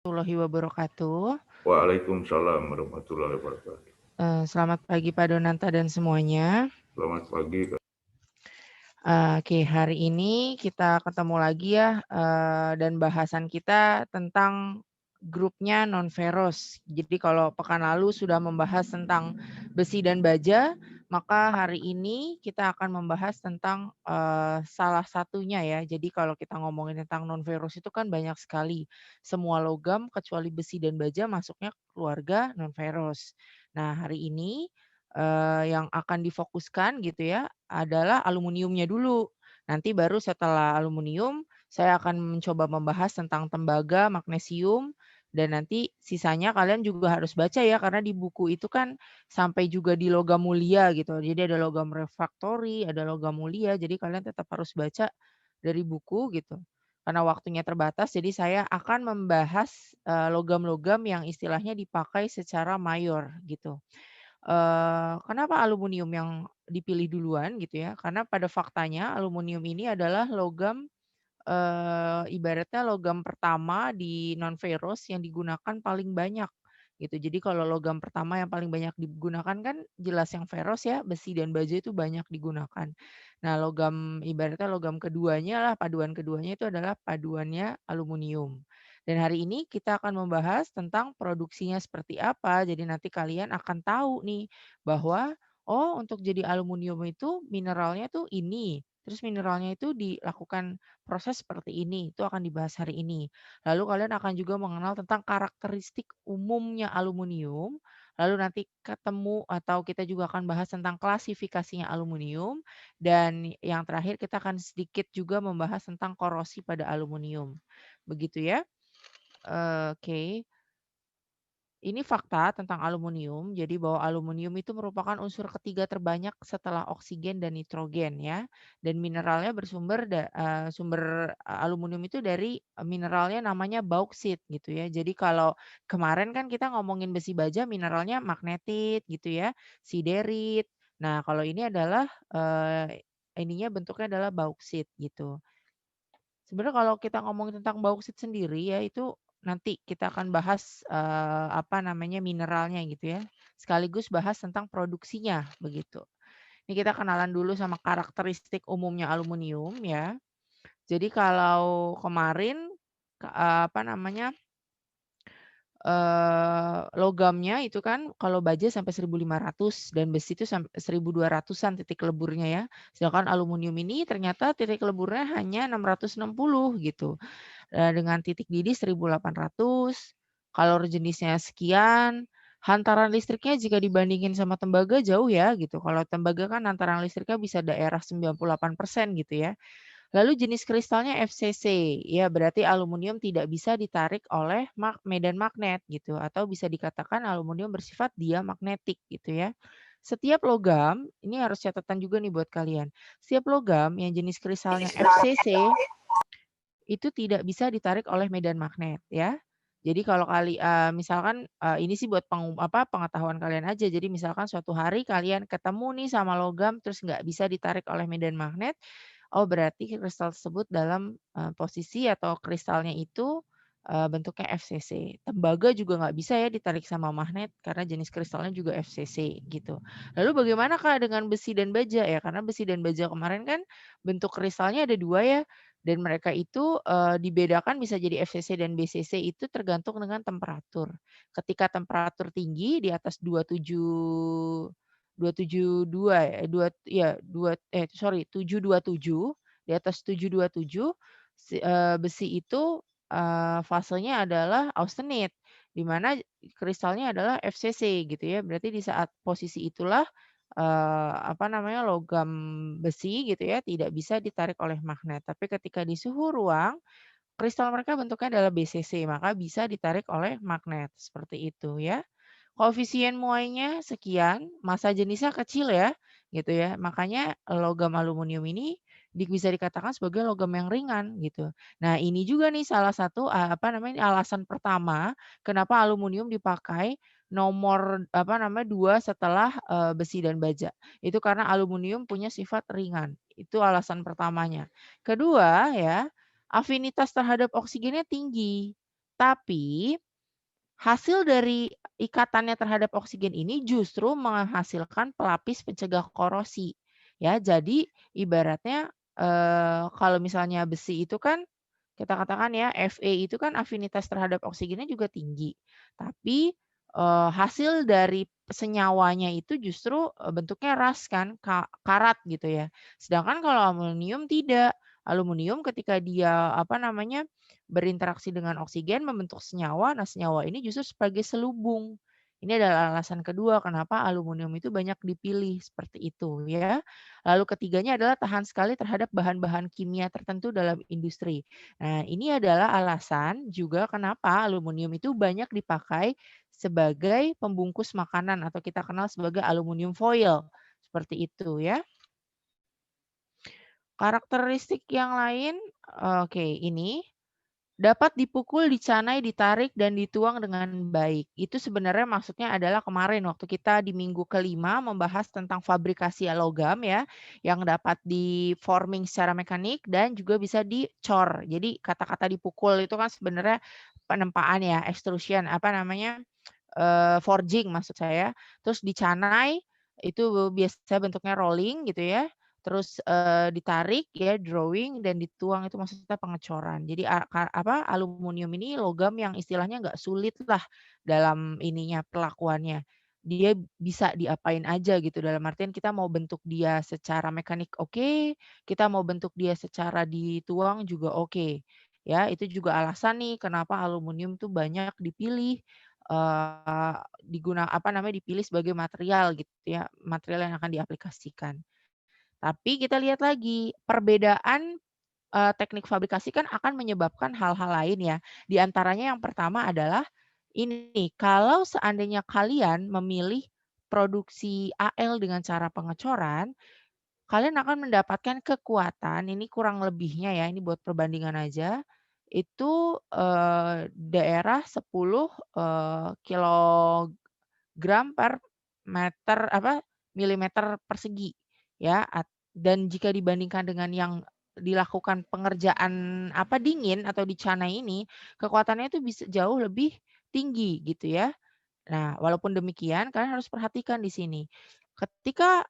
Warahmatullahi wabarakatuh. Waalaikumsalam warahmatullahi wabarakatuh. Selamat pagi Pak Donanta dan semuanya. Selamat pagi, Kak. Oke, hari ini kita ketemu lagi ya, dan bahasan kita tentang grupnya non-ferrous. Jadi kalau pekan lalu sudah membahas tentang besi dan baja, maka hari ini kita akan membahas tentang salah satunya ya. Jadi kalau kita ngomongin tentang non-ferrous itu kan banyak sekali. Semua logam kecuali besi dan baja masuknya keluarga non-ferrous. Nah, hari ini yang akan difokuskan gitu ya, adalah aluminiumnya dulu. Nanti baru setelah aluminium, saya akan mencoba membahas tentang tembaga, magnesium, dan nanti sisanya kalian juga harus baca ya, karena di buku itu kan sampai juga di logam mulia gitu. Jadi ada logam refraktori, ada logam mulia, jadi kalian tetap harus baca dari buku gitu. Karena waktunya terbatas, jadi saya akan membahas logam-logam yang istilahnya dipakai secara mayor gitu. Kenapa aluminium yang dipilih duluan gitu ya, karena pada faktanya aluminium ini adalah logam, ibaratnya logam pertama di non-ferrous yang digunakan paling banyak gitu. Jadi kalau logam pertama yang paling banyak digunakan kan jelas yang ferrous ya, besi dan baja itu banyak digunakan. Nah logam ibaratnya logam keduanya lah, paduan keduanya itu adalah paduannya aluminium. Dan hari ini kita akan membahas tentang produksinya seperti apa. Jadi nanti kalian akan tahu nih bahwa oh untuk jadi aluminium itu mineralnya tuh ini. Terus mineralnya itu dilakukan proses seperti ini. Itu akan dibahas hari ini. Lalu kalian akan juga mengenal tentang karakteristik umumnya aluminium. Lalu nanti ketemu atau kita juga akan bahas tentang klasifikasinya aluminium. Dan yang terakhir kita akan sedikit juga membahas tentang korosi pada aluminium. Begitu ya. Oke. Ini fakta tentang aluminium, jadi bahwa aluminium itu merupakan unsur ketiga terbanyak setelah oksigen dan nitrogen ya. Dan mineralnya sumber aluminium itu dari mineralnya namanya bauksit gitu ya. Jadi kalau kemarin kan kita ngomongin besi baja mineralnya magnetit gitu ya, siderit. Nah, kalau ini adalah ininya bentuknya adalah bauksit gitu. Sebenarnya kalau kita ngomongin tentang bauksit sendiri ya itu nanti kita akan bahas, apa namanya, mineralnya gitu ya, sekaligus bahas tentang produksinya begitu. Ini kita kenalan dulu sama karakteristik umumnya aluminium ya. Jadi kalau kemarin, apa namanya, logamnya itu kan kalau baja sampai 1.500 dan besi itu sampai 1.200-an titik leburnya ya. Sedangkan aluminium ini ternyata titik leburnya hanya 660 gitu. Dengan titik didih 1.800, kalor jenisnya sekian, hantaran listriknya jika dibandingin sama tembaga jauh ya gitu. Kalau tembaga kan hantaran listriknya bisa daerah 98% gitu ya. Lalu jenis kristalnya FCC, ya berarti aluminium tidak bisa ditarik oleh medan magnet gitu atau bisa dikatakan aluminium bersifat diamagnetik gitu ya. Setiap logam, ini harus catatan juga nih buat kalian. Setiap logam yang jenis kristalnya FCC itu tidak bisa ditarik oleh medan magnet ya. Jadi kalau misalkan, ini sih buat pengetahuan kalian aja. Jadi misalkan suatu hari kalian ketemu nih sama logam terus nggak bisa ditarik oleh medan magnet, oh berarti kristal tersebut dalam, posisi atau kristalnya itu, bentuknya FCC. Tembaga juga nggak bisa ya ditarik sama magnet karena jenis kristalnya juga FCC gitu. Lalu bagaimana Kak dengan besi dan baja ya? Karena besi dan baja kemarin kan bentuk kristalnya ada 2 ya. Dan mereka itu, dibedakan bisa jadi FCC dan BCC itu tergantung dengan temperatur. Ketika temperatur tinggi di atas 272 ya, 727, di atas 727 besi itu, fasenya adalah austenit, di mana kristalnya adalah FCC gitu ya. Berarti di saat posisi itulah apa namanya, logam besi gitu ya, tidak bisa ditarik oleh magnet. Tapi ketika di suhu ruang, kristal mereka bentuknya adalah BCC, maka bisa ditarik oleh magnet, seperti itu ya. Koefisien muainya sekian, massa jenisnya kecil ya, gitu ya. Makanya logam aluminium ini bisa dikatakan sebagai logam yang ringan gitu. Nah, ini juga nih salah satu apa namanya alasan pertama kenapa aluminium dipakai nomor apa namanya 2 setelah besi dan baja. Itu karena aluminium punya sifat ringan. Itu alasan pertamanya. Kedua ya, afinitas terhadap oksigennya tinggi. Tapi hasil dari ikatannya terhadap oksigen ini justru menghasilkan pelapis pencegah korosi. Ya, jadi ibaratnya, kalau misalnya besi itu kan kita katakan ya Fe itu kan afinitas terhadap oksigennya juga tinggi. Tapi, hasil dari senyawanya itu justru, bentuknya ras kan, karat gitu ya. Sedangkan kalau aluminium tidak. Aluminium ketika dia, apa namanya, berinteraksi dengan oksigen membentuk senyawa, nah senyawa ini justru sebagai selubung. Ini adalah alasan kedua kenapa aluminium itu banyak dipilih, seperti itu ya. Lalu ketiganya adalah tahan sekali terhadap bahan-bahan kimia tertentu dalam industri. Nah, ini adalah alasan juga kenapa aluminium itu banyak dipakai sebagai pembungkus makanan atau kita kenal sebagai aluminium foil, seperti itu ya. Karakteristik yang lain, oke ini, dapat dipukul, dicanai, ditarik, dan dituang dengan baik. Itu sebenarnya maksudnya adalah kemarin waktu kita di minggu kelima membahas tentang fabrikasi logam ya, yang dapat di-forming secara mekanik dan juga bisa dicor. Jadi kata-kata dipukul itu kan sebenarnya penempaan ya, extrusion, apa namanya, forging maksud saya. Terus dicanai, itu biasa bentuknya rolling gitu ya. Terus, ditarik ya drawing dan dituang itu maksudnya pengecoran. Jadi aluminium ini logam yang istilahnya nggak sulit lah dalam ininya, perlakuannya. Dia bisa diapain aja gitu, dalam artian kita mau bentuk dia secara mekanik oke, kita mau bentuk dia secara dituang juga oke. Ya, itu juga alasan nih kenapa aluminium tuh banyak dipilih, dipilih sebagai material gitu ya, material yang akan diaplikasikan. Tapi kita lihat lagi, perbedaan, teknik fabrikasi kan akan menyebabkan hal-hal lain ya. Di antaranya yang pertama adalah ini, kalau seandainya kalian memilih produksi AL dengan cara pengecoran, kalian akan mendapatkan kekuatan, ini kurang lebihnya ya, ini buat perbandingan aja, itu, daerah 10, kilogram per milimeter persegi ya, dan jika dibandingkan dengan yang dilakukan pengerjaan, dingin atau dicanai ini, kekuatannya itu bisa jauh lebih tinggi gitu ya. Nah, walaupun demikian kalian harus perhatikan di sini. Ketika,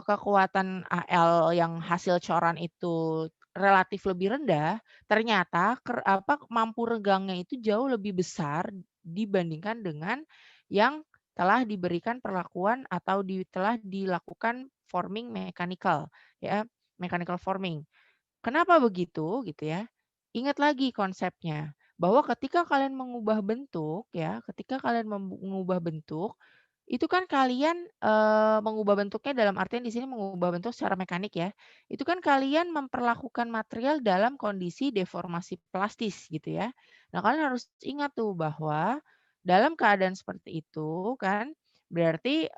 kekuatan AL yang hasil coran itu relatif lebih rendah, ternyata mampu regangnya itu jauh lebih besar dibandingkan dengan yang telah diberikan perlakuan atau telah dilakukan forming mechanical ya, mechanical forming. Kenapa begitu gitu ya? Ingat lagi konsepnya, bahwa ketika kalian mengubah bentuk ya, ketika kalian mengubah bentuk, itu kan kalian, mengubah bentuknya dalam artian di sini mengubah bentuk secara mekanik ya, itu kan kalian memperlakukan material dalam kondisi deformasi plastis gitu ya. Nah kalian harus ingat tuh bahwa dalam keadaan seperti itu kan, berarti,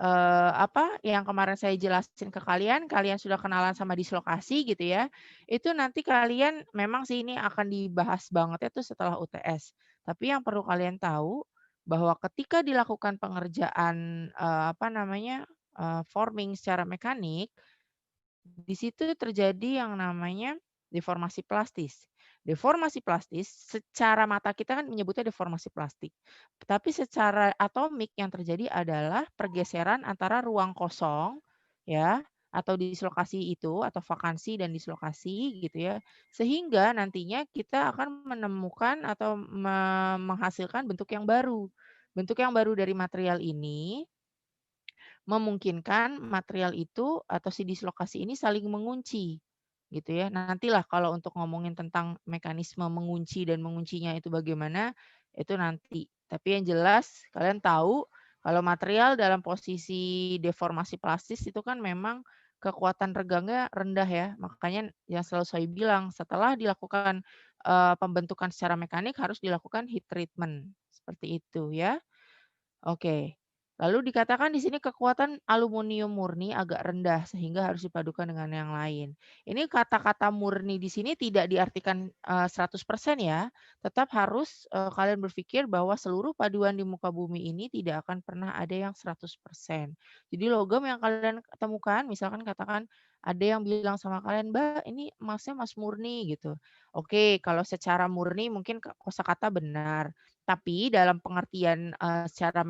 yang kemarin saya jelasin ke kalian, kalian sudah kenalan sama dislokasi gitu ya, itu nanti kalian memang sih ini akan dibahas banget itu setelah UTS. Tapi yang perlu kalian tahu bahwa ketika dilakukan pengerjaan, forming secara mekanik, di situ terjadi yang namanya deformasi plastis. Deformasi plastis secara mata kita kan menyebutnya deformasi plastik. Tapi secara atomik yang terjadi adalah pergeseran antara ruang kosong ya, atau dislokasi itu atau vakansi dan dislokasi gitu ya. Sehingga nantinya kita akan menemukan atau menghasilkan bentuk yang baru. Bentuk yang baru dari material ini memungkinkan material itu atau si dislokasi ini saling mengunci, gitu ya. Nantilah kalau untuk ngomongin tentang mekanisme mengunci dan menguncinya itu bagaimana, itu nanti. Tapi yang jelas kalian tahu kalau material dalam posisi deformasi plastis itu kan memang kekuatan regangnya rendah ya. Makanya yang selalu saya bilang setelah dilakukan, pembentukan secara mekanik harus dilakukan heat treatment, seperti itu ya. Oke. Lalu dikatakan di sini kekuatan aluminium murni agak rendah sehingga harus dipadukan dengan yang lain. Ini kata-kata murni di sini tidak diartikan, 100% ya, tetap harus, kalian berpikir bahwa seluruh paduan di muka bumi ini tidak akan pernah ada yang 100%. Jadi logam yang kalian temukan misalkan katakan ada yang bilang sama kalian, "Mbak, ini emasnya emas murni," gitu. Oke, kalau secara murni mungkin kosakata benar. Tapi dalam pengertian, secara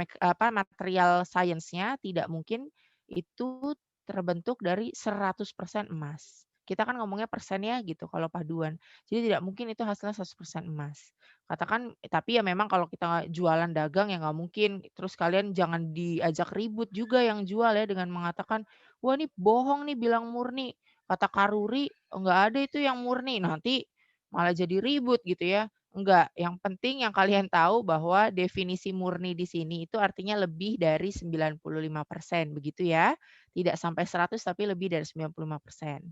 material science-nya tidak mungkin itu terbentuk dari 100% emas. Kita kan ngomongnya persennya gitu kalau paduan. Jadi tidak mungkin itu hasilnya 100% emas. Katakan tapi ya memang kalau kita jualan dagang ya nggak mungkin, terus kalian jangan diajak ribut juga yang jual ya dengan mengatakan, "Wah ini bohong nih bilang murni, kata Karuri nggak ada itu yang murni." Nanti malah jadi ribut gitu ya. Enggak, yang penting yang kalian tahu bahwa definisi murni di sini itu artinya lebih dari 95% begitu ya. Tidak sampai 100 tapi lebih dari 95%.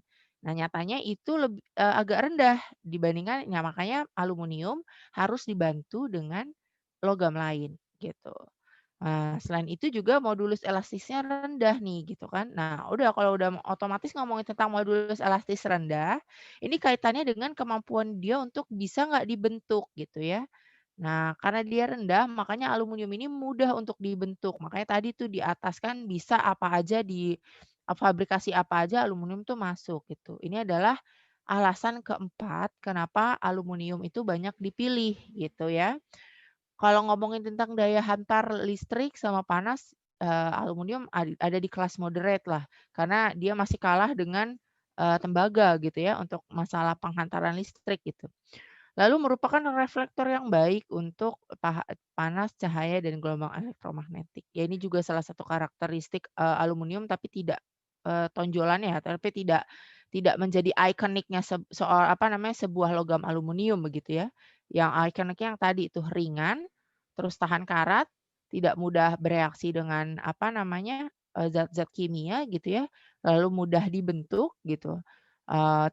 Nah, nyatanya itu agak rendah dibandingkan ya makanya aluminium harus dibantu dengan logam lain gitu. Nah, selain itu juga modulus elastisnya rendah nih gitu kan. Nah, udah kalau udah otomatis ngomongin tentang modulus elastis rendah, ini kaitannya dengan kemampuan dia untuk bisa nggak dibentuk gitu ya. Nah, karena dia rendah makanya aluminium ini mudah untuk dibentuk. Makanya tadi tuh di atas kan bisa apa aja fabrikasi apa aja aluminium tuh masuk gitu. Ini adalah alasan keempat kenapa aluminium itu banyak dipilih gitu ya. Kalau ngomongin tentang daya hantar listrik sama panas, aluminium ada di kelas moderate lah, karena dia masih kalah dengan, tembaga gitu ya untuk masalah penghantaran listrik gitu. Lalu merupakan reflektor yang baik untuk panas, cahaya, dan gelombang elektromagnetik. Ya ini juga salah satu karakteristik, aluminium tapi tidak, tonjolannya ya, tapi tidak menjadi ikoniknya soal apa namanya, sebuah logam aluminium begitu ya. Yang ikoniknya yang tadi itu ringan, terus tahan karat, tidak mudah bereaksi dengan apa namanya, zat-zat kimia gitu ya, lalu mudah dibentuk gitu.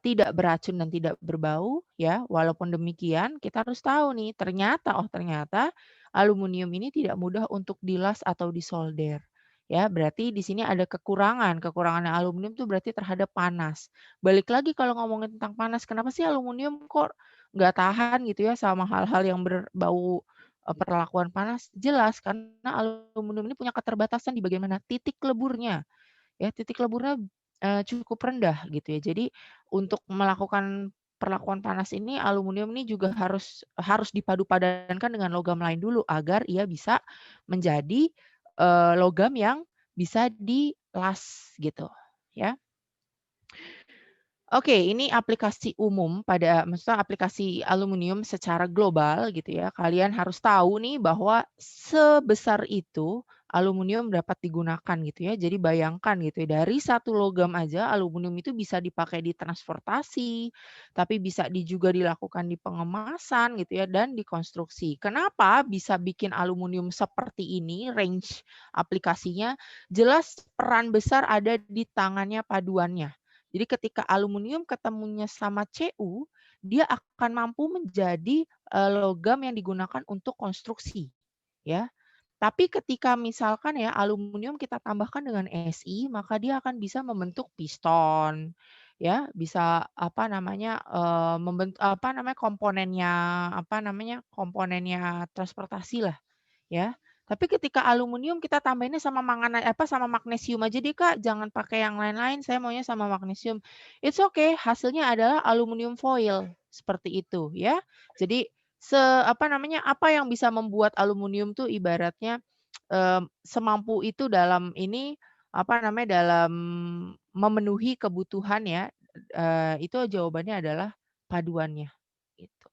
Tidak beracun dan tidak berbau ya. Walaupun demikian kita harus tahu nih ternyata aluminium ini tidak mudah untuk dilas atau disolder. Ya, berarti di sini ada kekurangan. Kekurangannya aluminium tuh berarti terhadap panas. Balik lagi kalau ngomongin tentang panas, kenapa sih aluminium kok nggak tahan gitu ya sama hal-hal yang berbau, perlakuan panas? Jelas karena aluminium ini punya keterbatasan di bagian mana? Titik leburnya. Ya, titik leburnya, cukup rendah gitu ya. Jadi untuk melakukan perlakuan panas ini aluminium ini juga harus harus dipadu-padankan dengan logam lain dulu agar ia bisa menjadi, logam yang bisa dilas gitu, ya. Oke, ini aplikasi umum maksudnya aplikasi aluminium secara global gitu ya. Kalian harus tahu nih bahwa sebesar itu aluminium dapat digunakan gitu ya. Jadi bayangkan gitu ya, dari satu logam aja aluminium itu bisa dipakai di transportasi, tapi bisa juga dilakukan di pengemasan gitu ya dan di konstruksi. Kenapa bisa bikin aluminium seperti ini range aplikasinya? Jelas peran besar ada di tangannya paduannya. Jadi ketika aluminium ketemunya sama Cu, dia akan mampu menjadi, logam yang digunakan untuk konstruksi, ya. Tapi ketika misalkan ya aluminium kita tambahkan dengan Si, maka dia akan bisa membentuk piston, ya, bisa apa namanya, komponennya transportasi lah. Ya, tapi ketika aluminium kita tambahinnya sama magnesium aja deh, Kak, jangan pakai yang lain-lain, saya maunya sama magnesium. It's okay, hasilnya adalah aluminium foil, seperti itu ya. Jadi apa yang bisa membuat aluminium tuh ibaratnya, semampu itu dalam ini, dalam memenuhi kebutuhan ya, itu jawabannya adalah paduannya, gitu.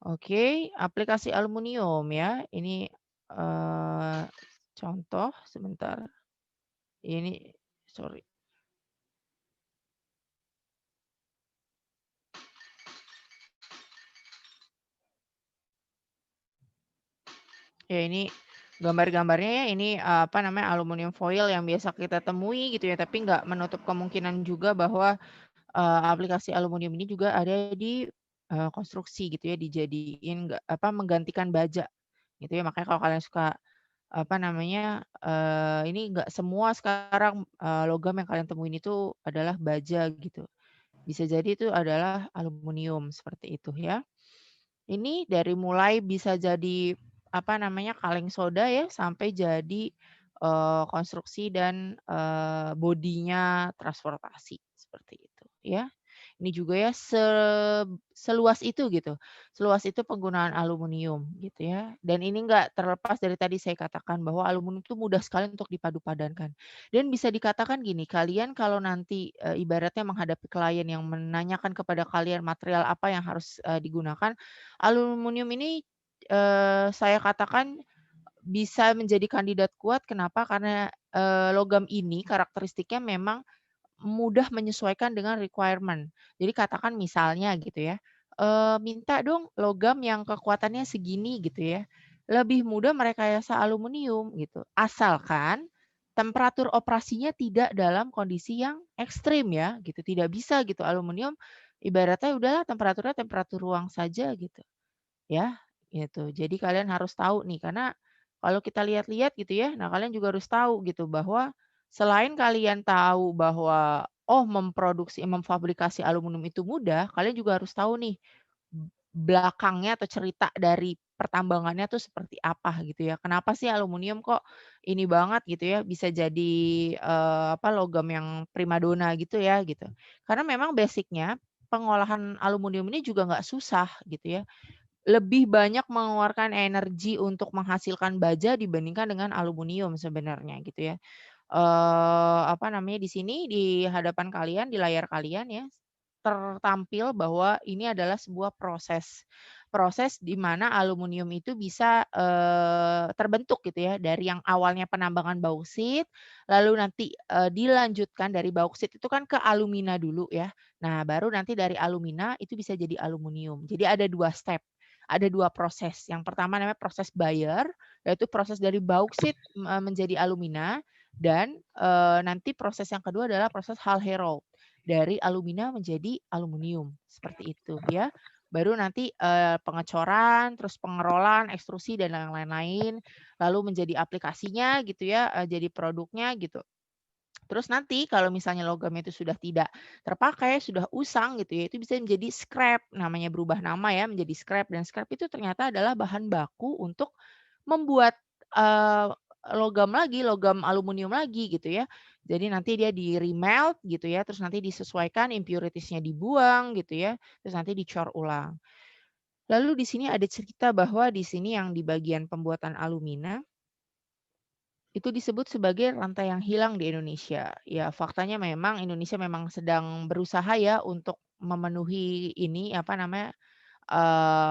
Oke, aplikasi aluminium ya. Ini, eee, contoh sebentar. Ini sorry. Ya ini gambar-gambarnya ya ini, aluminium foil yang biasa kita temui gitu ya, tapi nggak menutup kemungkinan juga bahwa, aplikasi aluminium ini juga ada di, konstruksi gitu ya, dijadiin menggantikan baja gitu ya. Makanya kalau kalian suka ini nggak semua sekarang, logam yang kalian temuin itu adalah baja gitu. Bisa jadi itu adalah aluminium seperti itu ya. Ini dari mulai bisa jadi kaleng soda ya sampai jadi, konstruksi dan, bodinya transportasi seperti itu ya. Ini juga ya seluas itu gitu, seluas itu penggunaan aluminium gitu ya. Dan ini nggak terlepas dari tadi saya katakan bahwa aluminium itu mudah sekali untuk dipadu-padankan. Dan bisa dikatakan gini, kalian kalau nanti, ibaratnya menghadapi klien yang menanyakan kepada kalian material apa yang harus, digunakan, aluminium ini, saya katakan bisa menjadi kandidat kuat. Kenapa? Karena, logam ini karakteristiknya memang mudah menyesuaikan dengan requirement. Jadi katakan misalnya gitu ya, minta dong logam yang kekuatannya segini gitu ya. Lebih mudah merekayasa aluminium gitu, asalkan temperatur operasinya tidak dalam kondisi yang ekstrim ya gitu. Tidak bisa gitu aluminium ibaratnya udahlah temperaturnya temperatur ruang saja gitu. Ya, gitu. Jadi kalian harus tahu nih, karena kalau kita lihat-lihat gitu ya, nah kalian juga harus tahu gitu bahwa selain kalian tahu bahwa, oh memfabrikasi aluminium itu mudah, kalian juga harus tahu nih, belakangnya atau cerita dari pertambangannya tuh seperti apa gitu ya. Kenapa sih aluminium kok ini banget gitu ya, bisa jadi, logam yang primadona gitu ya, gitu. Karena memang basic-nya pengolahan aluminium ini juga nggak susah gitu ya. Lebih banyak mengeluarkan energi untuk menghasilkan baja dibandingkan dengan aluminium sebenarnya gitu ya. Di sini di hadapan kalian, di layar kalian ya, tertampil bahwa ini adalah sebuah proses. Proses di mana aluminium itu bisa, terbentuk gitu ya, dari yang awalnya penambangan bauksit, lalu nanti, dilanjutkan dari bauksit itu kan ke alumina dulu ya. Nah, baru nanti dari alumina itu bisa jadi aluminium. Jadi ada 2 step, ada 2 proses. Yang pertama namanya proses Bayer, yaitu proses dari bauksit, menjadi alumina dan, nanti proses yang kedua adalah proses Hall-Héroult, dari alumina menjadi aluminium, seperti itu ya. Baru nanti, pengecoran, terus pengerolan, ekstrusi dan yang lain-lain, lalu menjadi aplikasinya gitu ya, jadi produknya gitu. Terus nanti kalau misalnya logam itu sudah tidak terpakai, sudah usang gitu ya, itu bisa menjadi scrap, namanya berubah nama ya menjadi scrap dan scrap itu ternyata adalah bahan baku untuk membuat, eee, logam lagi, logam aluminium lagi gitu ya. Jadi nanti dia di-remelt gitu ya, terus nanti disesuaikan impurities-nya dibuang gitu ya, terus nanti dicor ulang. Lalu di sini ada cerita bahwa di sini yang di bagian pembuatan alumina itu disebut sebagai rantai yang hilang di Indonesia. Ya, faktanya memang Indonesia memang sedang berusaha ya untuk memenuhi ini,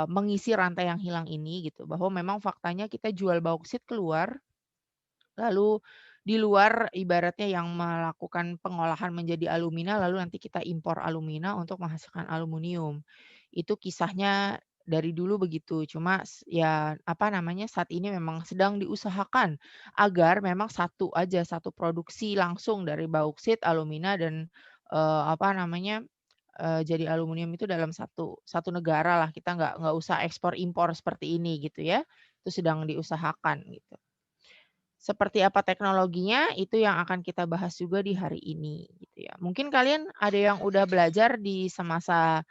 mengisi rantai yang hilang ini gitu. Bahwa memang faktanya kita jual bauksit keluar, lalu di luar ibaratnya yang melakukan pengolahan menjadi alumina, lalu nanti kita impor alumina untuk menghasilkan aluminium. Itu kisahnya dari dulu begitu. Cuma saat ini memang sedang diusahakan agar memang satu aja, satu produksi langsung dari bauksit, alumina dan, jadi aluminium itu dalam satu satu negara lah. Kita nggak usah ekspor impor seperti ini gitu ya. Itu sedang diusahakan gitu. Seperti apa teknologinya, itu yang akan kita bahas juga di hari ini, gitu ya. Mungkin kalian ada yang udah belajar di semasa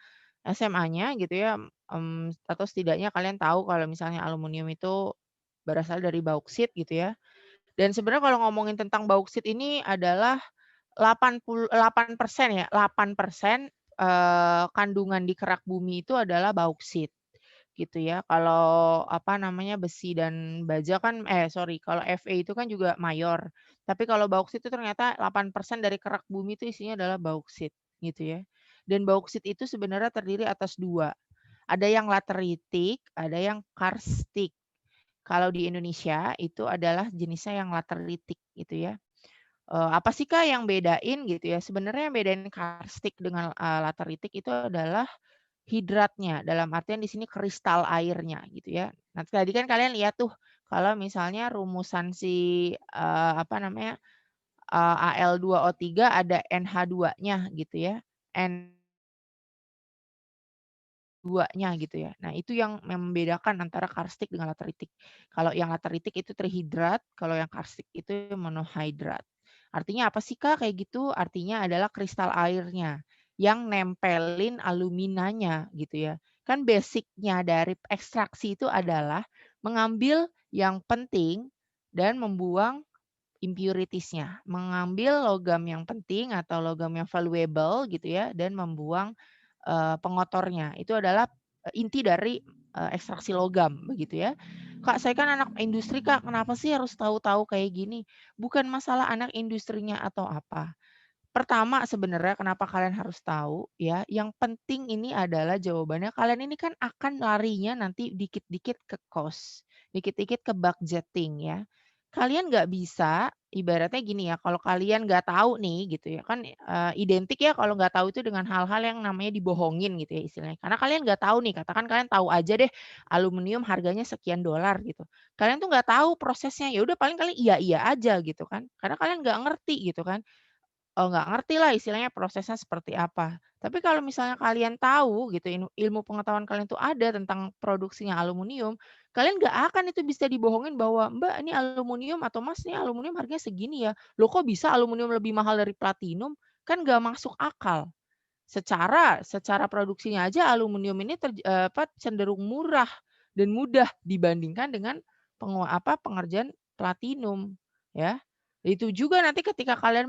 SMA-nya gitu ya, atau setidaknya kalian tahu kalau misalnya aluminium itu berasal dari bauksit gitu ya. Dan sebenarnya kalau ngomongin tentang bauksit ini adalah 88% ya, 8%, kandungan di kerak bumi itu adalah bauksit. Gitu ya. Kalau besi dan baja kan kalau Fe itu kan juga mayor. Tapi kalau bauksit itu ternyata 8% dari kerak bumi itu isinya adalah bauksit, gitu ya. Dan bauksit itu sebenarnya terdiri atas 2, ada yang lateritik, ada yang karstik. Kalau di Indonesia itu adalah jenisnya yang lateritik gitu ya. Apa sih Kak yang bedain gitu ya, sebenarnya yang bedain karstik dengan, lateritik itu adalah hidratnya, dalam artian di sini kristal airnya gitu ya. Nah tadi kan kalian lihat tuh kalau misalnya rumusan si, Al2O3 ada NH2-nya gitu ya, N2-nya gitu ya. Nah itu yang membedakan antara karstik dengan lateritik. Kalau yang lateritik itu terhidrat, kalau yang karstik itu monohidrat. Artinya apa sih Kak kayak gitu? Artinya adalah kristal airnya yang nempelin aluminanya gitu ya. Kan basic-nya dari ekstraksi itu adalah mengambil yang penting dan membuang impuritiesnya, mengambil logam yang penting atau logam yang valuable gitu ya dan membuang, pengotornya. Itu adalah, inti dari, ekstraksi logam begitu ya. "Kak, saya kan anak industri Kak, kenapa sih harus tahu-tahu kayak gini?" Bukan masalah anak industrinya atau apa. Pertama sebenarnya kenapa kalian harus tahu ya, yang penting ini adalah jawabannya kalian ini kan akan larinya nanti dikit-dikit ke cost, dikit-dikit ke budgeting ya. Kalian nggak bisa ibaratnya gini ya, kalau kalian nggak tahu nih gitu ya kan, identik ya kalau nggak tahu itu dengan hal-hal yang namanya dibohongin gitu ya istilahnya. Karena kalian nggak tahu nih, katakan kalian tahu aja deh aluminium harganya sekian dolar gitu. Kalian tuh nggak tahu prosesnya, ya udah paling kalian iya-iya aja gitu kan, karena kalian nggak ngerti gitu kan. Oh, nggak ngerti lah istilahnya prosesnya seperti apa. Tapi kalau misalnya kalian tahu gitu, ilmu pengetahuan kalian tuh ada tentang produksinya aluminium, kalian nggak akan itu bisa dibohongin bahwa, "Mbak, ini aluminium atau Mas, ini aluminium harganya segini ya. Loh kok bisa aluminium lebih mahal dari platinum?" Kan nggak masuk akal. Secara produksinya aja aluminium ini cenderung murah dan mudah dibandingkan dengan pengerjaan platinum, ya. Itu juga nanti ketika kalian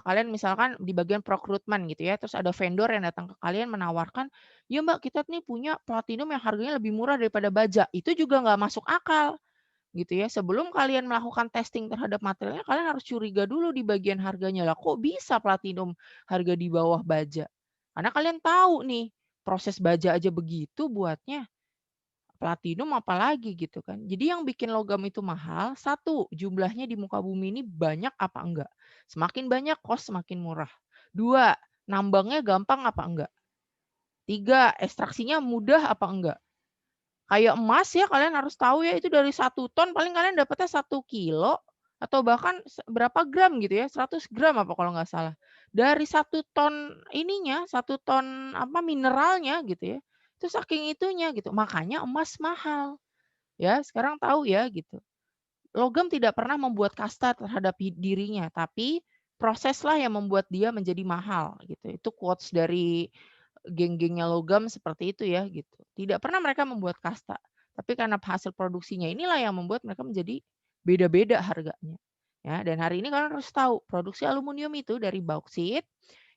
kalian misalkan di bagian procurement gitu ya, terus ada vendor yang datang ke kalian menawarkan, "Ya Mbak, kita nih punya platinum yang harganya lebih murah daripada baja." Itu juga nggak masuk akal. Gitu ya. Sebelum kalian melakukan testing terhadap materialnya, kalian harus curiga dulu di bagian harganya. Lah kok bisa platinum harga di bawah baja? Karena kalian tahu nih, proses baja aja begitu buatnya, platinum apalagi gitu kan. Jadi yang bikin logam itu mahal, satu, jumlahnya di muka bumi ini banyak apa enggak? Semakin banyak, cost semakin murah. Dua, nambangnya gampang apa enggak? Tiga, ekstraksinya mudah apa enggak? Kayak emas ya kalian harus tahu ya itu dari 1 ton paling kalian dapatnya 1 kilo atau bahkan berapa gram gitu ya, 100 gram apa kalau nggak salah. Dari 1 ton ininya, 1 ton apa, mineralnya gitu ya. Itu saking itunya gitu, makanya emas mahal, ya sekarang tahu ya gitu. Logam tidak pernah membuat kasta terhadap dirinya, tapi proseslah yang membuat dia menjadi mahal gitu. Itu quotes dari geng-gengnya logam seperti itu ya gitu. Tidak pernah mereka membuat kasta, tapi karena hasil produksinya inilah yang membuat mereka menjadi beda-beda harganya. Ya, dan hari ini kalian harus tahu produksi aluminium itu dari bauksit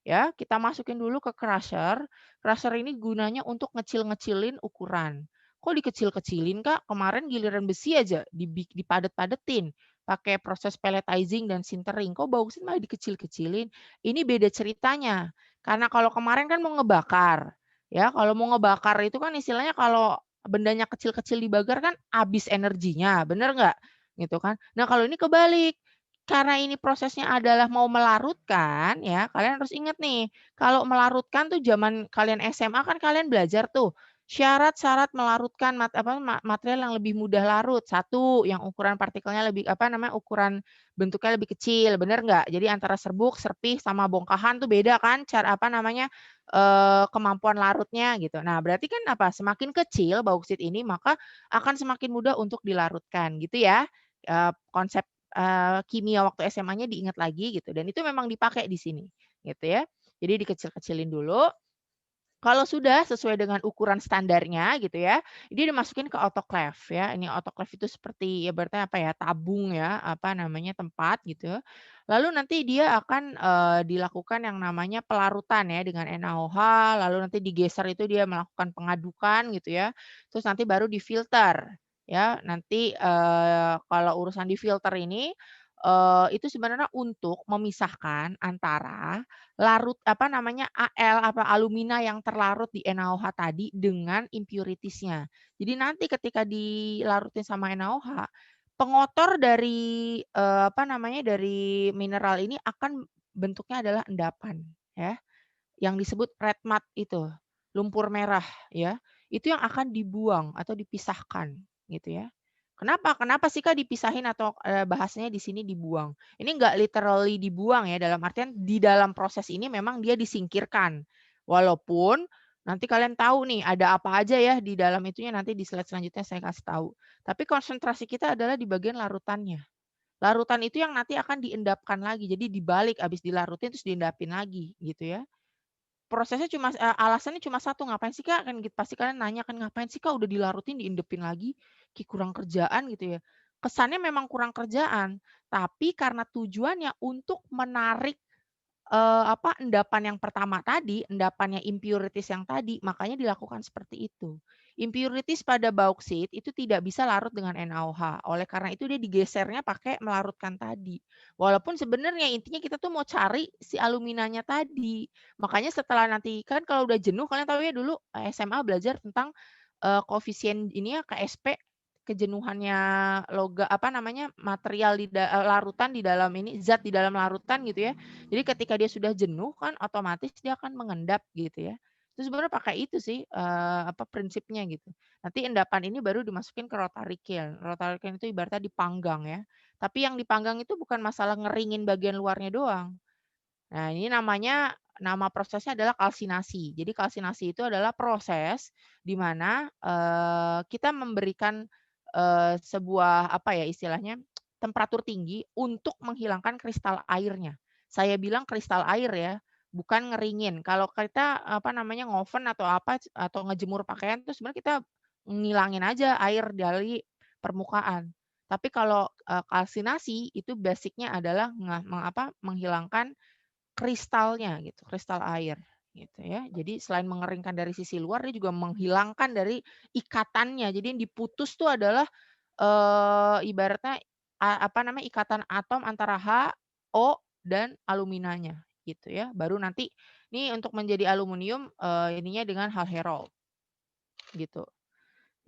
ya, kita masukin dulu ke crusher. Crusher ini gunanya untuk ngecil-ngecilin ukuran. Kok dikecil-kecilin, Kak? Kemarin giliran besi aja dipadet-padetin, pakai proses pelletizing dan sintering. Kok bauksit malah dikecil-kecilin? Ini beda ceritanya. Karena kalau kemarin kan mau ngebakar, ya kalau mau ngebakar itu kan istilahnya kalau bendanya kecil-kecil dibakar kan habis energinya, bener nggak? Gitu kan. Nah kalau ini kebalik, karena ini prosesnya adalah mau melarutkan ya, kalian harus ingat nih, kalau melarutkan tuh zaman kalian SMA kan kalian belajar tuh, syarat-syarat melarutkan material yang lebih mudah larut. Satu, yang ukuran partikelnya lebih apa namanya, ukuran bentuknya lebih kecil, bener nggak? Jadi antara serbuk, serpih, sama bongkahan tuh beda kan cara apa namanya, kemampuan larutnya gitu. Nah berarti kan apa, semakin kecil bauksit ini maka akan semakin mudah untuk dilarutkan gitu ya, konsep kimia waktu SMA-nya diingat lagi gitu dan itu memang dipakai di sini, gitu ya. Jadi dikecil-kecilin dulu, kalau sudah sesuai dengan ukuran standarnya gitu ya, ini dimasukin ke autoclave ya. Ini autoclave itu seperti ibaratnya apa ya, tabung ya, apa namanya, tempat gitu. Lalu nanti dia akan, dilakukan yang namanya pelarutan ya dengan NaOH, lalu nanti digeser itu dia melakukan pengadukan gitu ya, terus nanti baru difilter ya. Nanti, kalau urusan difilter ini, itu sebenarnya untuk memisahkan antara larut apa namanya, alumina yang terlarut di NaOH tadi dengan impuritiesnya. Jadi nanti ketika dilarutin sama NaOH, pengotor dari, apa namanya, dari mineral ini akan bentuknya adalah endapan, ya, yang disebut red mud itu, lumpur merah, ya. Itu yang akan dibuang atau dipisahkan, gitu ya. Kenapa kenapa sih, Kak, dipisahin atau, bahasanya di sini dibuang? Ini enggak literally dibuang ya, dalam artian di dalam proses ini memang dia disingkirkan. Walaupun nanti kalian tahu nih ada apa aja ya di dalam itunya, nanti di slide selanjutnya saya kasih tahu. Tapi konsentrasi kita adalah di bagian larutannya. Larutan itu yang nanti akan diendapkan lagi, jadi dibalik habis dilarutin terus diendapin lagi gitu ya. Prosesnya alasannya cuma satu, "Ngapain sih, Kak?" Kan pasti kalian nanya kan, "Ngapain sih, Kak, udah dilarutin diendepin lagi, kayak kurang kerjaan," gitu ya. kesannya memang kurang kerjaan, tapi karena tujuannya untuk menarik endapan yang pertama tadi, endapannya impurities yang tadi, makanya dilakukan seperti itu. Impurities pada bauksit itu tidak bisa larut dengan NaOH. Oleh karena itu dia digesernya pakai melarutkan tadi. Walaupun sebenarnya intinya kita tuh mau cari si aluminanya tadi. Makanya setelah nanti kan kalau udah jenuh, kalian tahu ya dulu SMA belajar tentang koefisien ini ya KSP, kejenuhannya material larutan di dalam ini, zat di dalam larutan gitu ya. Jadi ketika dia sudah jenuh kan otomatis dia akan mengendap gitu ya. Itu sebenarnya pakai itu sih, prinsipnya gitu. Nanti endapan ini baru dimasukin ke rotary kiln. Rotary kiln itu ibaratnya dipanggang ya. Tapi yang dipanggang itu bukan masalah ngeringin bagian luarnya doang. Nah, ini nama prosesnya adalah kalsinasi. Jadi kalsinasi itu adalah proses di mana, kita memberikan, sebuah istilahnya, temperatur tinggi untuk menghilangkan kristal airnya. Saya bilang kristal air ya, bukan ngeringin. Kalau kita, ngoven atau atau ngejemur pakaian tuh sebenarnya kita ngilangin aja air dari permukaan. Tapi kalau, kalsinasi itu basic-nya adalah menghilangkan kristalnya gitu, kristal air gitu ya. Jadi selain mengeringkan dari sisi luar, dia juga menghilangkan dari ikatannya. Jadi yang diputus tuh adalah, ibaratnya ikatan atom antara H, O, dan aluminanya gitu ya. Baru nanti ini untuk menjadi aluminium, ininya dengan hal herol gitu.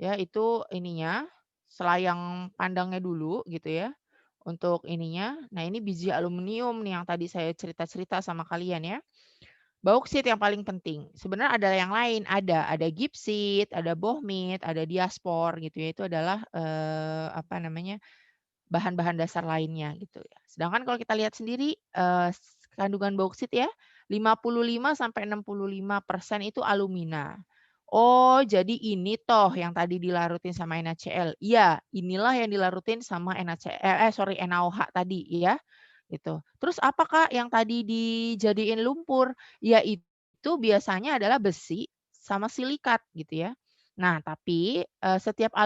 Ya itu ininya, selayang pandangnya dulu gitu ya, untuk ininya. Nah ini biji aluminium nih yang tadi saya cerita-cerita sama kalian ya. Bauksit yang paling penting. Sebenarnya ada yang lain, ada gipsit, ada bohmit, ada diaspor gitu ya. Itu adalah, bahan-bahan dasar lainnya gitu ya. Sedangkan kalau kita lihat sendiri, kandungan bauksit ya, 55 sampai 65% itu alumina. Oh, jadi ini toh yang tadi dilarutin sama NaCl. Iya, inilah yang dilarutin sama NaOH tadi ya, gitu. Terus apakah yang tadi dijadiin lumpur? Ya itu biasanya adalah besi sama silikat gitu ya. Nah, tapi, setiap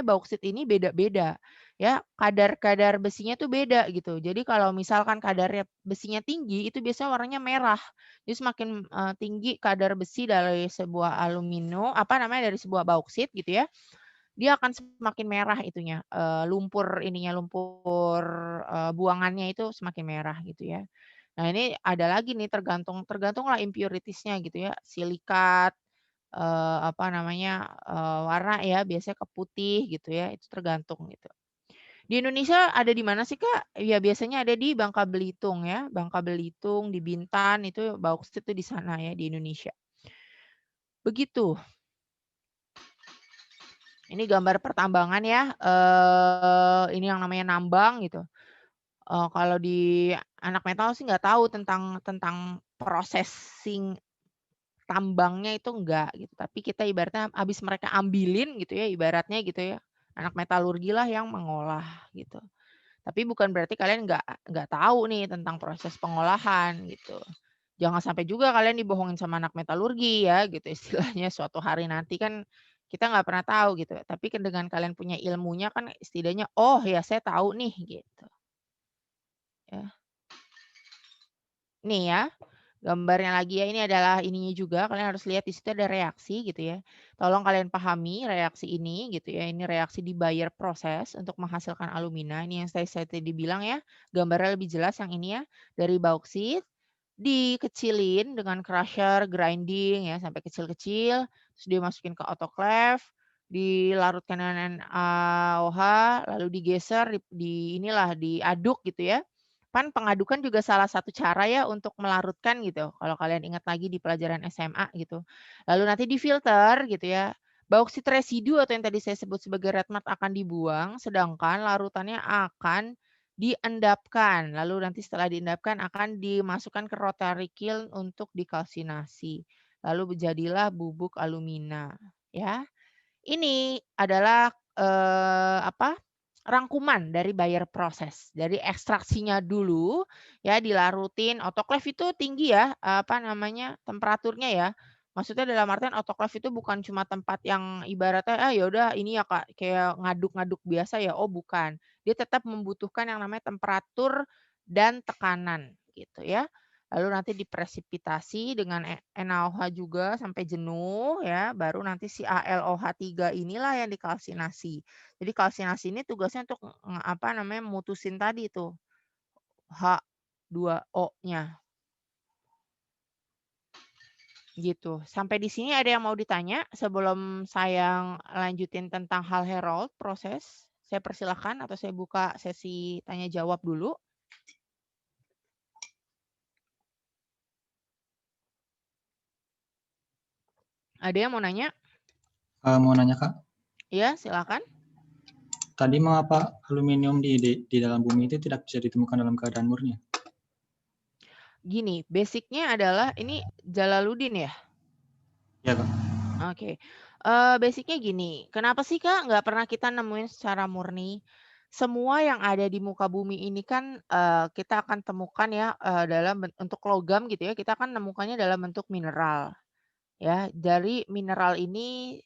bauksit ini beda-beda ya, kadar besinya tuh beda gitu. Jadi kalau misalkan kadarnya besinya tinggi, itu biasanya warnanya merah. Jadi semakin, tinggi kadar besi dari sebuah dari sebuah bauksit gitu ya, dia akan semakin merah itunya, lumpur, buangannya itu semakin merah gitu ya. Nah ini ada lagi nih tergantunglah impuritiesnya gitu ya, silikat, warna ya biasanya ke putih gitu ya, itu tergantung gitu. Di Indonesia ada di mana sih, Kak? Ya biasanya ada di Bangka Belitung ya, Bangka Belitung, di Bintan, itu bauksit itu di sana ya, di Indonesia. Begitu. Ini gambar pertambangan ya, ini yang namanya nambang gitu. Kalau di anak metal sih nggak tahu tentang processing tambangnya itu enggak gitu, tapi kita ibaratnya habis mereka ambilin gitu ya, ibaratnya gitu ya, anak metalurgi lah yang mengolah gitu. Tapi bukan berarti kalian nggak tahu nih tentang proses pengolahan gitu. Jangan sampai juga kalian dibohongin sama anak metalurgi ya gitu istilahnya suatu hari nanti kan kita nggak pernah tahu gitu. Tapi kan dengan kalian punya ilmunya kan setidaknya, "Oh ya saya tahu nih," gitu ya. Nih ya, gambarnya lagi ya, ini adalah ininya juga, kalian harus lihat di situ ada reaksi gitu ya. Tolong kalian pahami reaksi ini gitu ya, ini reaksi di Bayer proses untuk menghasilkan alumina. Ini yang saya tadi bilang ya, gambarnya lebih jelas yang ini ya, dari bauksit, dikecilin dengan crusher, grinding ya, sampai kecil-kecil, terus dimasukin ke autoclave, dilarutkan dengan NaOH, lalu digeser, diaduk gitu ya. Kan pengadukan juga salah satu cara ya untuk melarutkan gitu, kalau kalian ingat lagi di pelajaran SMA gitu. Lalu nanti difilter gitu ya. Bauksit residu atau yang tadi saya sebut sebagai red mud akan dibuang, sedangkan larutannya akan diendapkan. Lalu nanti setelah diendapkan akan dimasukkan ke rotary kiln untuk dikalsinasi. Lalu jadilah bubuk alumina, ya. Ini adalah, rangkuman dari Bayer proses. Dari ekstraksinya dulu ya dilarutin, autoclave itu tinggi ya, temperaturnya ya. Maksudnya dalam artian autoclave itu bukan cuma tempat yang ibaratnya, "Ah, ya udah ini ya, Kak, kayak ngaduk-ngaduk biasa ya." Oh, bukan. Dia tetap membutuhkan yang namanya temperatur dan tekanan gitu ya. Lalu nanti dipresipitasi dengan NaOH juga sampai jenuh ya, baru nanti si AlOH3 inilah yang dikalsinasi. Jadi kalsinasi ini tugasnya untuk apa namanya, mutusin tadi tuh H2O-nya. Gitu. Sampai di sini ada yang mau ditanya sebelum saya lanjutin tentang hal Herold proses? Saya persilahkan atau saya buka sesi tanya jawab dulu. Ada yang mau nanya? Mau nanya Kak, Ya, silakan. tadi mengapa aluminium di dalam bumi itu tidak bisa ditemukan dalam keadaan murni? Gini, basicnya adalah ini Jalaluddin ya? Ya Kak. Oke. Basic-nya gini, kenapa sih, Kak, nggak pernah kita nemuin secara murni? Semua yang ada di muka bumi ini kan, kita akan temukan ya, dalam untuk logam gitu ya, kita akan nemukannya dalam bentuk mineral. Ya, dari mineral ini,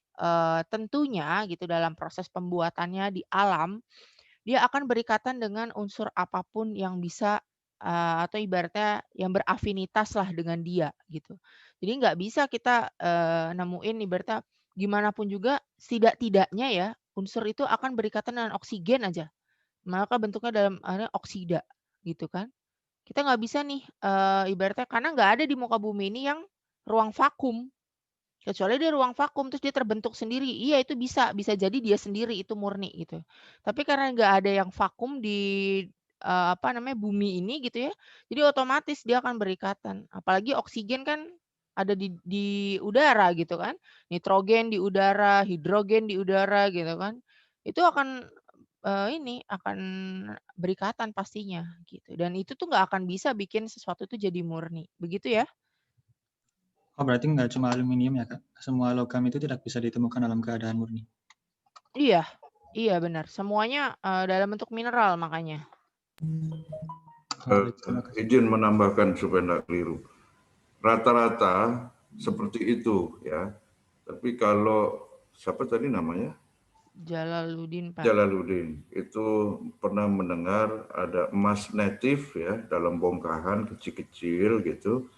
tentunya gitu dalam proses pembuatannya di alam, dia akan berikatan dengan unsur apapun yang bisa, atau ibaratnya yang berafinitas lah dengan dia gitu. Jadi nggak bisa kita, nemuin ibaratnya gimana pun juga setidak-tidaknya ya, unsur itu akan berikatan dengan oksigen aja, maka bentuknya dalam oksida gitu kan. Kita nggak bisa nih, ibaratnya karena nggak ada di muka bumi ini yang ruang vakum. Kecuali dia ruang vakum terus dia terbentuk sendiri, iya itu bisa, bisa jadi dia sendiri itu murni gitu. Tapi karena nggak ada yang vakum di, apa namanya, bumi ini gitu ya, jadi otomatis dia akan berikatan. Apalagi oksigen kan ada di udara gitu kan, nitrogen di udara, hidrogen di udara gitu kan. Itu akan, ini, akan berikatan pastinya gitu dan itu tuh nggak akan bisa bikin sesuatu itu jadi murni, begitu ya? Oh berarti nggak cuma aluminium ya Kak? Semua logam itu tidak bisa ditemukan dalam keadaan murni? Iya, iya benar. Semuanya, dalam bentuk mineral makanya. Oh baik, terima kasih. Izin menambahkan supaya tidak keliru. Rata-rata seperti itu ya. Tapi kalau siapa tadi namanya? Jalaluddin, Pak. Jalaluddin itu pernah mendengar ada emas natif ya dalam bongkahan kecil-kecil gitu.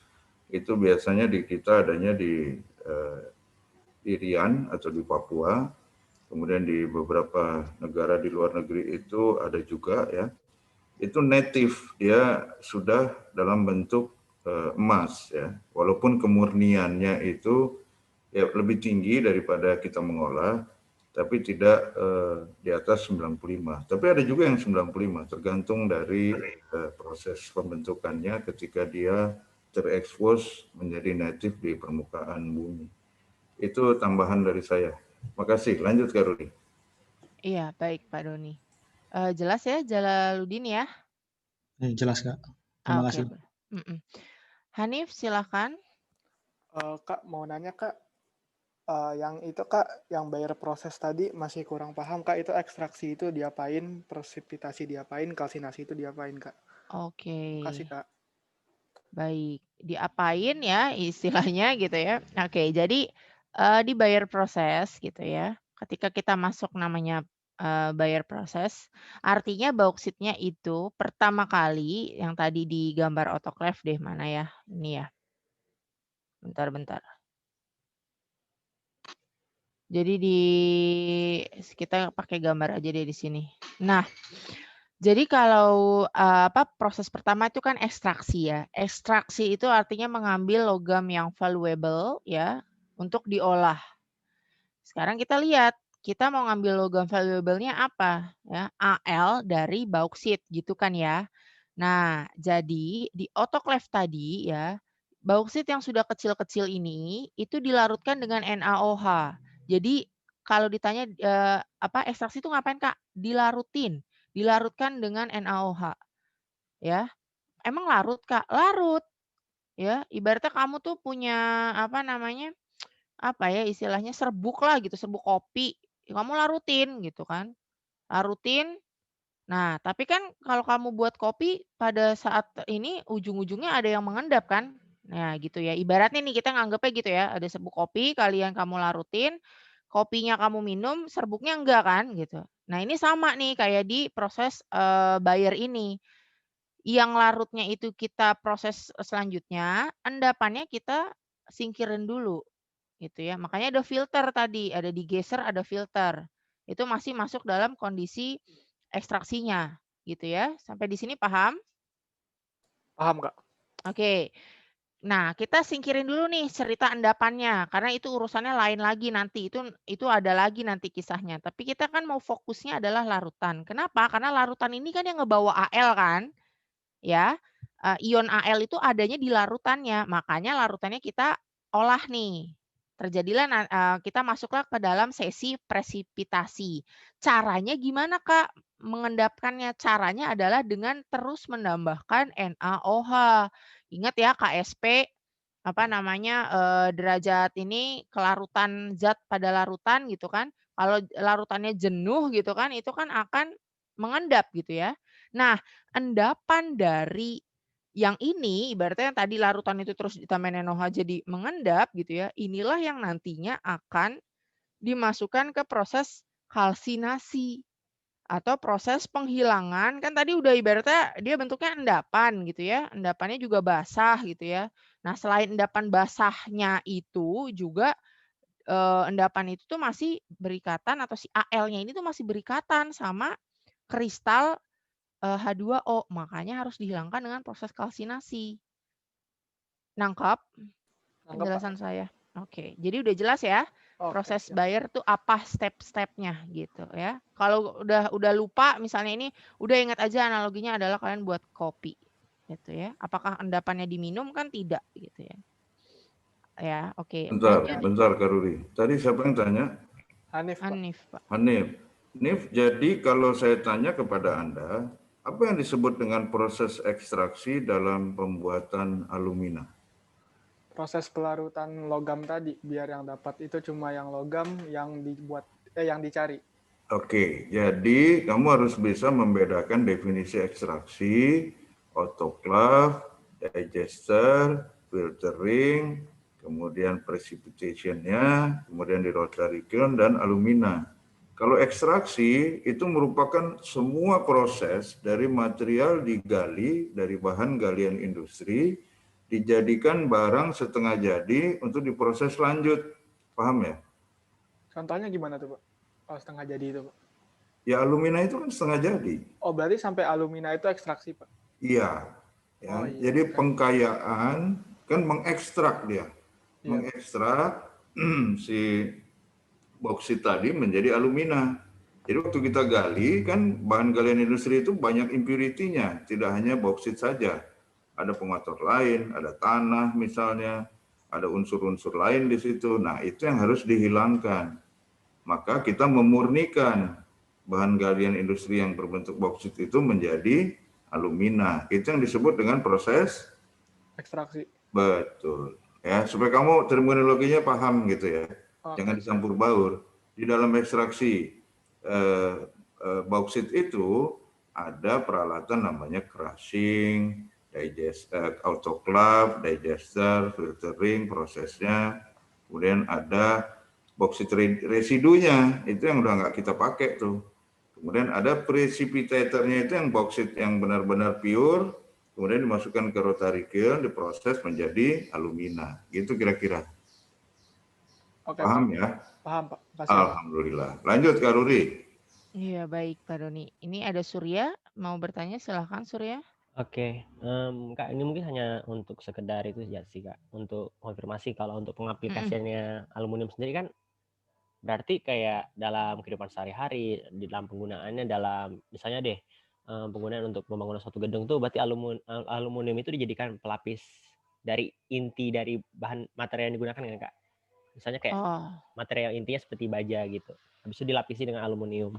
Itu biasanya di kita adanya di Irian atau di Papua. Kemudian di beberapa negara di luar negeri itu ada juga ya. Itu native, dia sudah dalam bentuk emas ya. Walaupun kemurniannya itu ya lebih tinggi daripada kita mengolah, tapi tidak di atas 95. Tapi ada juga yang 95, tergantung dari proses pembentukannya ketika dia terekspos menjadi native di permukaan bumi. Itu tambahan dari saya. Makasih. Lanjut Kak Rudi. Iya, baik Pak Doni. Jelas ya Jalaluddin ya? Jelas Kak. Terima Oke, kasih. mhm. Hanif silahkan. Kak mau nanya Kak, yang itu Kak, yang bayar proses tadi masih kurang paham Kak, itu ekstraksi itu diapain, presipitasi diapain, kalsinasi itu diapain Kak? Oke, Makasih Kak. baik. Diapain ya istilahnya gitu ya. Oke, jadi, dibayar proses gitu ya. Ketika kita masuk namanya, bayar proses, artinya bauksit-nya itu pertama kali yang tadi di gambar autoclave deh, mana ya? Ini ya, bentar. Jadi kita pakai gambar aja deh di sini. Nah, jadi kalau, apa, proses pertama itu kan ekstraksi ya. Ekstraksi itu artinya mengambil logam yang valuable ya, untuk diolah. Sekarang kita lihat, kita mau ngambil logam valuable-nya apa, ya, Al dari bauksit gitu kan ya. Nah, jadi di autoclave tadi ya, bauksit yang sudah kecil-kecil ini, itu dilarutkan dengan NaOH. Jadi kalau ditanya, apa, ekstraksi itu ngapain, Kak? Dilarutkan dengan NaOH, ya. Emang larut, Kak? Larut, ya. Ibaratnya kamu tuh punya, apa namanya, apa ya, istilahnya serbuk lah gitu, serbuk kopi, kamu larutin gitu kan. Larutin. Nah, tapi kan kalau kamu buat kopi pada saat ini ujung-ujungnya ada yang mengendap kan. Nah, gitu ya. Ibaratnya nih kita nganggepnya gitu ya, ada serbuk kopi, kalian kamu larutin, kopinya kamu minum, serbuknya enggak kan, gitu. Nah, ini sama nih kayak di proses, buyer ini. Yang larutnya itu kita proses selanjutnya, endapannya kita singkirin dulu, gitu ya. Makanya ada filter tadi, ada digeser, ada filter. Itu masih masuk dalam kondisi ekstraksinya, gitu ya. Sampai di sini paham? Paham, Kak. Oke. Nah, kita singkirin dulu nih cerita endapannya, karena itu urusannya lain lagi nanti, itu ada lagi nanti kisahnya. Tapi kita kan mau fokusnya adalah larutan. Kenapa? Karena larutan ini kan yang ngebawa Al kan, ya. Ion Al itu adanya di larutannya, makanya larutannya kita olah nih. Terjadilah kita masuklah ke dalam sesi presipitasi. Caranya gimana, Kak, mengendapkannya? Caranya adalah dengan terus menambahkan NaOH. Ingat ya KSP, apa namanya, derajat ini kelarutan zat pada larutan gitu kan. Kalau larutannya jenuh gitu kan, itu kan akan mengendap gitu ya. Nah, endapan dari yang ini, ibaratnya yang tadi larutan itu terus ditambahin NaOH jadi mengendap gitu ya, inilah yang nantinya akan dimasukkan ke proses kalsinasi atau proses penghilangan. Kan tadi udah ibaratnya dia bentuknya endapan gitu ya, endapannya juga basah gitu ya. Nah, selain endapan basahnya itu juga, endapan itu tuh masih berikatan atau si Al-nya ini tuh masih berikatan sama kristal H2O, makanya harus dihilangkan dengan proses kalsinasi. Nangkep Nangkep, Pak. penjelasan saya? Oke, jadi udah jelas ya Oke, proses siap. buyer tuh apa step-stepnya gitu ya. Kalau udah lupa misalnya ini, udah ingat aja analoginya adalah kalian buat kopi gitu ya. Apakah endapannya diminum? Kan tidak gitu ya. Ya, oke. Lanjut. Bentar Kak Ruri. Tadi siapa yang tanya? Hanif, Pak. Hanif, Pak. Hanif. Nif, jadi kalau saya tanya kepada Anda, apa yang disebut dengan proses ekstraksi dalam pembuatan alumina? Proses pelarutan logam tadi, biar yang dapat itu cuma yang logam yang yang dicari. Oke, jadi kamu harus bisa membedakan definisi ekstraksi, autoclave, digester, filtering, kemudian precipitation-nya, kemudian di rotary kiln dan alumina. Kalau ekstraksi itu merupakan semua proses dari material digali dari bahan galian industri dijadikan barang setengah jadi untuk diproses lanjut. Paham ya? Contohnya gimana tuh, Pak? Kalau setengah jadi itu, Pak. Ya alumina itu kan setengah jadi. Oh, berarti sampai alumina itu ekstraksi, Pak? Iya. Ya. Oh, iya. Jadi pengkayaan kan mengekstrak dia. Iya. Mengekstrak si boksit tadi menjadi alumina. Jadi waktu kita gali kan bahan galian industri itu banyak impurity-nya, tidak hanya boksit saja. Ada pengatur lain, ada tanah misalnya, ada unsur-unsur lain di situ. Nah, itu yang harus dihilangkan. Maka kita memurnikan bahan galian industri yang berbentuk boksit itu menjadi alumina. Itu yang disebut dengan proses Ekstraksi. betul. Ya, supaya kamu terminologinya paham gitu ya. Oke, Jangan dicampur baur. Di dalam ekstraksi bauksit itu ada peralatan namanya crushing, autoclave, digester, filtering prosesnya. Kemudian ada bauksit residunya, itu yang udah nggak kita pakai tuh. Kemudian ada precipitatornya, itu yang bauksit yang benar-benar pure, kemudian dimasukkan ke rotary kiln, diproses menjadi alumina. Gitu kira-kira. Oke, Paham Pak. ya? Paham, Pak. Makasih, Pak. Alhamdulillah. Lanjut Kak Ruri. Iya, baik Pak Doni. Ini ada Surya, mau bertanya silahkan Surya. Oke, Kak, ini mungkin hanya untuk sekedar itu ya sih, Kak, untuk konfirmasi kalau untuk pengaplikasiannya aluminium sendiri kan berarti kayak dalam kehidupan sehari-hari, di dalam penggunaannya dalam misalnya deh, penggunaan untuk pembangunan suatu gedung tuh berarti aluminium itu dijadikan pelapis dari inti dari bahan material yang digunakan kan, Kak? Misalnya kayak Oh, material intinya seperti baja gitu, habis itu dilapisi dengan aluminium.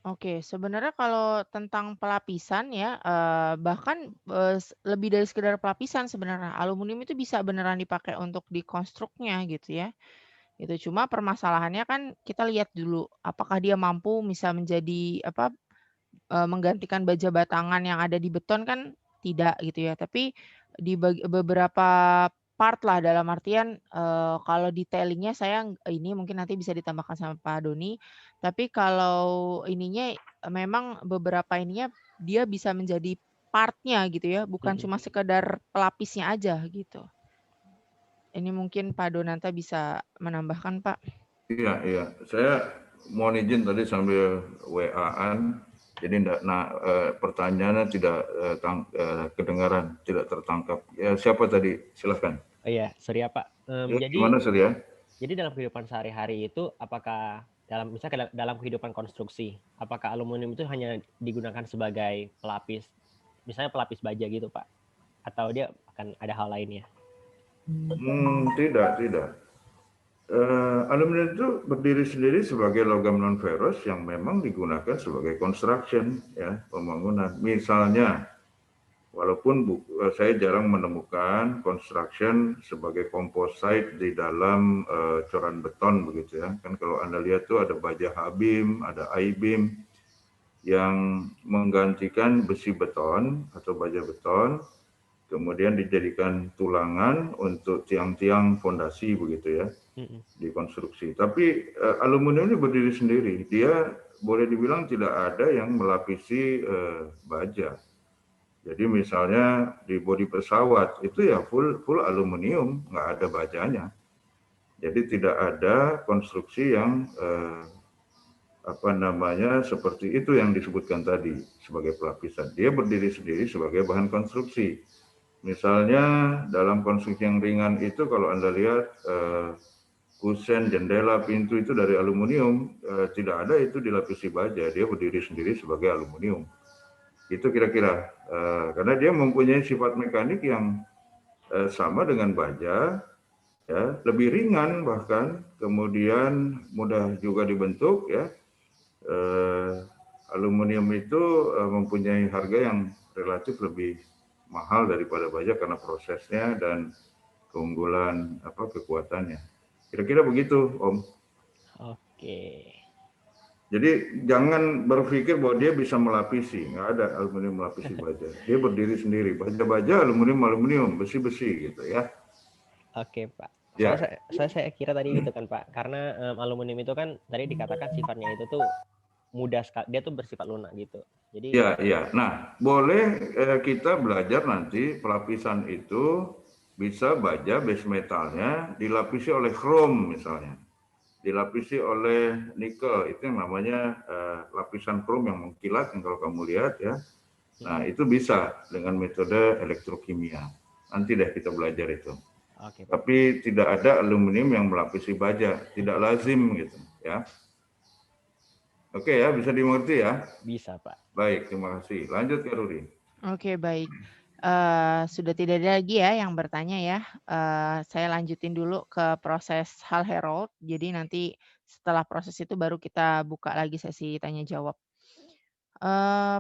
oke. Sebenarnya kalau tentang pelapisan ya, bahkan lebih dari sekedar pelapisan sebenarnya. Aluminium itu bisa beneran dipakai untuk di konstruknya gitu ya. Itu cuma permasalahannya kan kita lihat dulu apakah dia mampu bisa menjadi apa, menggantikan baja batangan yang ada di beton kan tidak gitu ya. Tapi di beberapa part lah, dalam artian kalau detailingnya saya ini mungkin nanti bisa ditambahkan sama Pak Doni. Tapi kalau ininya memang beberapa ininya dia bisa menjadi part-nya gitu ya, bukan cuma sekedar pelapisnya aja gitu. Ini mungkin Pak Donanta bisa menambahkan, Pak. Iya. Saya mohon izin tadi sambil WA-an, jadi pertanyaannya tidak kedengaran, tidak tertangkap. Ya, siapa tadi? Silahkan. Oh iya, sorry ya Pak. Gimana Surya? Jadi dalam kehidupan sehari-hari itu, apakah misalnya dalam kehidupan konstruksi, apakah aluminium itu hanya digunakan sebagai pelapis, misalnya pelapis baja gitu Pak? Atau dia akan ada hal lainnya? Tidak. Aluminium itu berdiri sendiri sebagai logam non ferrous yang memang digunakan sebagai construction, ya, pembangunan. Misalnya, walaupun saya jarang menemukan construction sebagai composite di dalam coran beton begitu ya. Kan kalau Anda lihat tuh ada baja H-beam, ada I-beam yang menggantikan besi beton atau baja beton, kemudian dijadikan tulangan untuk tiang-tiang fondasi begitu ya, di konstruksi. Tapi aluminium ini berdiri sendiri. Dia boleh dibilang tidak ada yang melapisi baja. Jadi misalnya di bodi pesawat itu ya full aluminium, nggak ada bajanya. Jadi tidak ada konstruksi yang seperti itu yang disebutkan tadi sebagai pelapisan. Dia berdiri sendiri sebagai bahan konstruksi. Misalnya dalam konstruksi yang ringan itu kalau Anda lihat kusen, jendela, pintu itu dari aluminium, tidak ada itu dilapisi baja, dia berdiri sendiri sebagai aluminium. Itu kira-kira, karena dia mempunyai sifat mekanik yang sama dengan baja, ya, lebih ringan bahkan, kemudian mudah juga dibentuk, ya. Aluminium itu mempunyai harga yang relatif lebih mahal daripada baja karena prosesnya dan keunggulan kekuatannya. Kira-kira begitu, Om. Oke. Jadi jangan berpikir bahwa dia bisa melapisi, nggak ada aluminium melapisi baja. Dia berdiri sendiri, baja aluminium, besi gitu ya. Oke Pak. Ya. Saya kira tadi gitu kan Pak, karena aluminium itu kan tadi dikatakan sifatnya itu tuh mudah sekali, dia tuh bersifat lunak gitu. Jadi ya. Nah, boleh kita belajar nanti pelapisan itu bisa baja base metalnya dilapisi oleh krom misalnya, dilapisi oleh nikel, itu yang namanya lapisan krom yang mengkilat yang kalau kamu lihat ya. Nah, itu bisa dengan metode elektrokimia. Nanti deh kita belajar itu. Oke, tapi tidak ada aluminium yang melapisi baja, tidak lazim gitu ya. Oke ya, bisa dimengerti ya? Bisa Pak. Baik, terima kasih. Lanjut Kak Rudi. Oke, baik. Sudah tidak ada lagi ya yang bertanya ya. Saya lanjutin dulu ke proses Hall Herold. Jadi nanti setelah proses itu baru kita buka lagi sesi tanya jawab.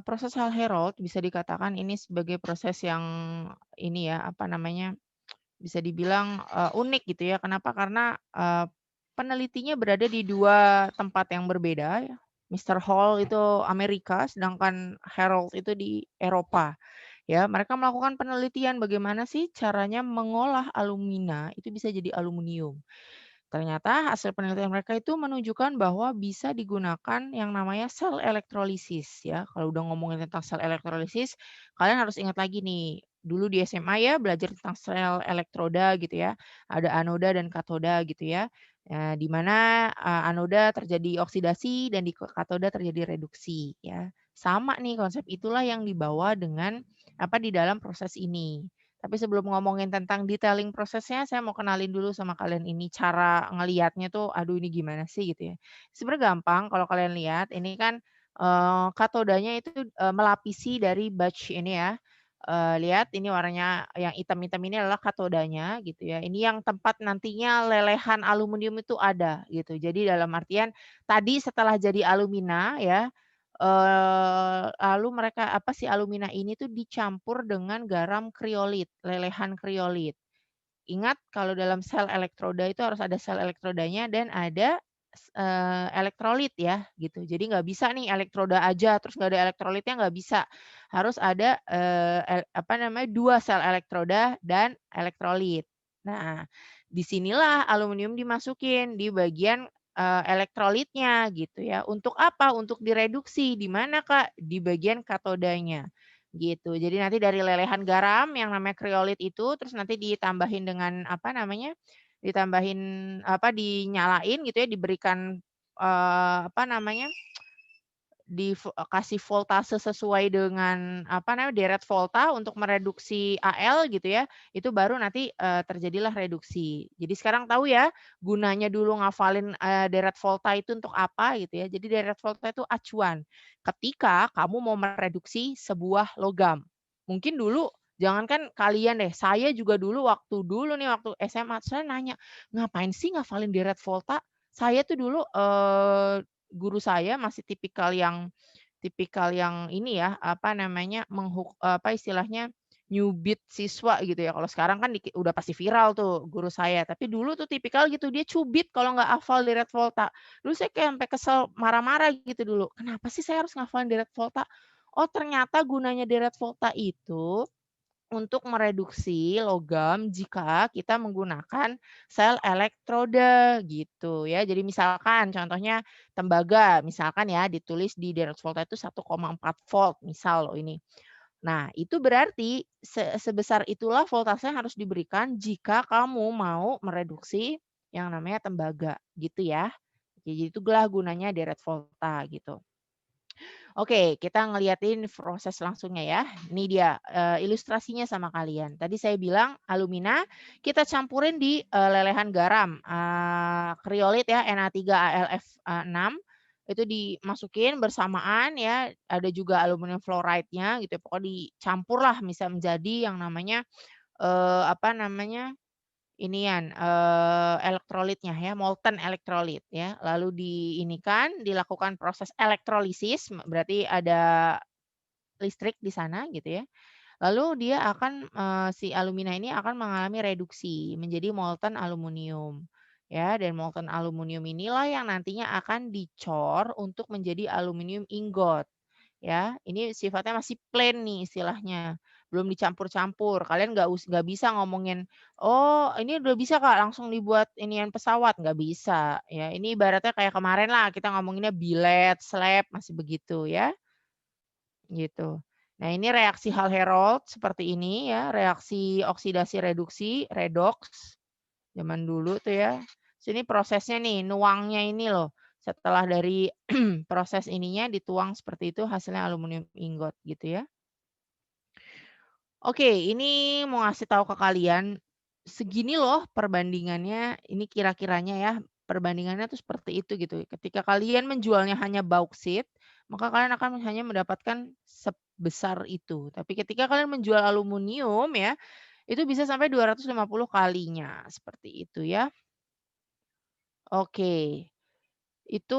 Proses Hall Herold bisa dikatakan ini sebagai proses yang ini ya, bisa dibilang unik gitu ya. Kenapa? Karena penelitinya berada di dua tempat yang berbeda ya. Mr. Hall itu Amerika, sedangkan Herold itu di Eropa. Ya, mereka melakukan penelitian bagaimana sih caranya mengolah alumina itu bisa jadi aluminium. Ternyata hasil penelitian mereka itu menunjukkan bahwa bisa digunakan yang namanya sel elektrolisis ya. Kalau udah ngomongin tentang sel elektrolisis, kalian harus ingat lagi nih. Dulu di SMA ya belajar tentang sel elektroda gitu ya. Ada anoda dan katoda gitu ya. Di mana anoda terjadi oksidasi dan di katoda terjadi reduksi ya. Sama nih konsep itulah yang dibawa dengan di dalam proses ini. Tapi sebelum ngomongin tentang detailing prosesnya, saya mau kenalin dulu sama kalian ini cara ngelihatnya tuh, aduh ini gimana sih gitu ya. Sebenarnya gampang kalau kalian lihat, ini kan katodanya itu melapisi dari batch ini ya. Lihat ini warnanya yang hitam-hitam ini adalah katodanya gitu ya. Ini yang tempat nantinya lelehan aluminium itu ada gitu. Jadi dalam artian tadi setelah jadi alumina ya, lalu mereka si alumina ini tuh dicampur dengan garam kriolit, lelehan kriolit. Ingat kalau dalam sel elektroda itu harus ada sel elektrodanya dan ada elektrolit ya gitu. Jadi nggak bisa nih elektroda aja terus nggak ada elektrolitnya nggak bisa. Harus ada dua sel elektroda dan elektrolit Nah, disinilah aluminium dimasukin di bagian elektrolitnya gitu ya. Untuk apa? Untuk direduksi. Di mana Kak? Di bagian katodanya gitu. Jadi nanti dari lelehan garam yang namanya kriolit itu, terus nanti ditambahin dengan apa namanya? Ditambahin apa? Dinyalain gitu ya, diberikan apa namanya? Kasih voltase sesuai dengan apa namanya deret volta untuk mereduksi AL gitu ya, itu baru nanti terjadilah reduksi. Jadi sekarang tahu ya gunanya dulu ngafalin deret volta itu untuk apa gitu ya. Jadi deret volta itu acuan ketika kamu mau mereduksi sebuah logam. Mungkin dulu jangankan kalian deh, saya juga dulu waktu SMA saya nanya, ngapain sih ngafalin deret volta? Saya tuh dulu guru saya masih tipikal yang ini ya, apa namanya, apa istilahnya, nyubit siswa gitu ya. Kalau sekarang kan udah pasti viral tuh guru saya, tapi dulu tuh tipikal gitu, dia cubit kalau nggak hafal deret volta. Dulu saya kayak sampai kesel, marah-marah gitu dulu, "Kenapa sih saya harus ngafalin deret volta?" Oh ternyata gunanya deret volta itu untuk mereduksi logam jika kita menggunakan sel elektroda gitu ya. Jadi misalkan contohnya tembaga, misalkan ya ditulis di deret volta itu 1,4 volt misal loh ini. Nah, itu berarti sebesar itulah voltase yang harus diberikan jika kamu mau mereduksi yang namanya tembaga gitu ya. Jadi itulah gunanya deret volta gitu. Oke, kita ngeliatin proses langsungnya ya. Ini dia ilustrasinya sama kalian. Tadi saya bilang alumina kita campurin di lelehan garam, kriolit ya Na3AlF6 itu dimasukin bersamaan ya. Ada juga aluminium fluoride-nya gitu. Pokoknya dicampur lah bisa menjadi yang namanya apa namanya inian, elektrolitnya ya, molten elektrolit ya. Lalu dilakukan proses elektrolisis, berarti ada listrik di sana gitu ya. Lalu dia akan, si alumina ini akan mengalami reduksi menjadi molten aluminium, ya. Dan molten aluminium inilah yang nantinya akan dicor untuk menjadi aluminium ingot. Ya, ini sifatnya masih plain nih istilahnya, belum dicampur-campur. Kalian nggak bisa ngomongin, "Oh, ini udah bisa Kak, langsung dibuat inian pesawat." Nggak bisa, ya. Ini ibaratnya kayak kemarin lah kita ngomonginnya billet, slab, masih begitu ya, gitu. Nah, ini reaksi Hall-Héroult seperti ini ya, reaksi oksidasi reduksi, redox, zaman dulu tuh ya. Sini prosesnya nih, nuangnya ini loh. Setelah dari proses ininya dituang seperti itu hasilnya aluminium ingot gitu ya. Oke, ini mau ngasih tahu ke kalian, segini loh perbandingannya, ini kira-kiranya ya, perbandingannya tuh seperti itu gitu. Ketika kalian menjualnya hanya bauksit, maka kalian akan hanya mendapatkan sebesar itu. Tapi ketika kalian menjual aluminium ya, itu bisa sampai 250 kalinya, seperti itu ya. Oke. Itu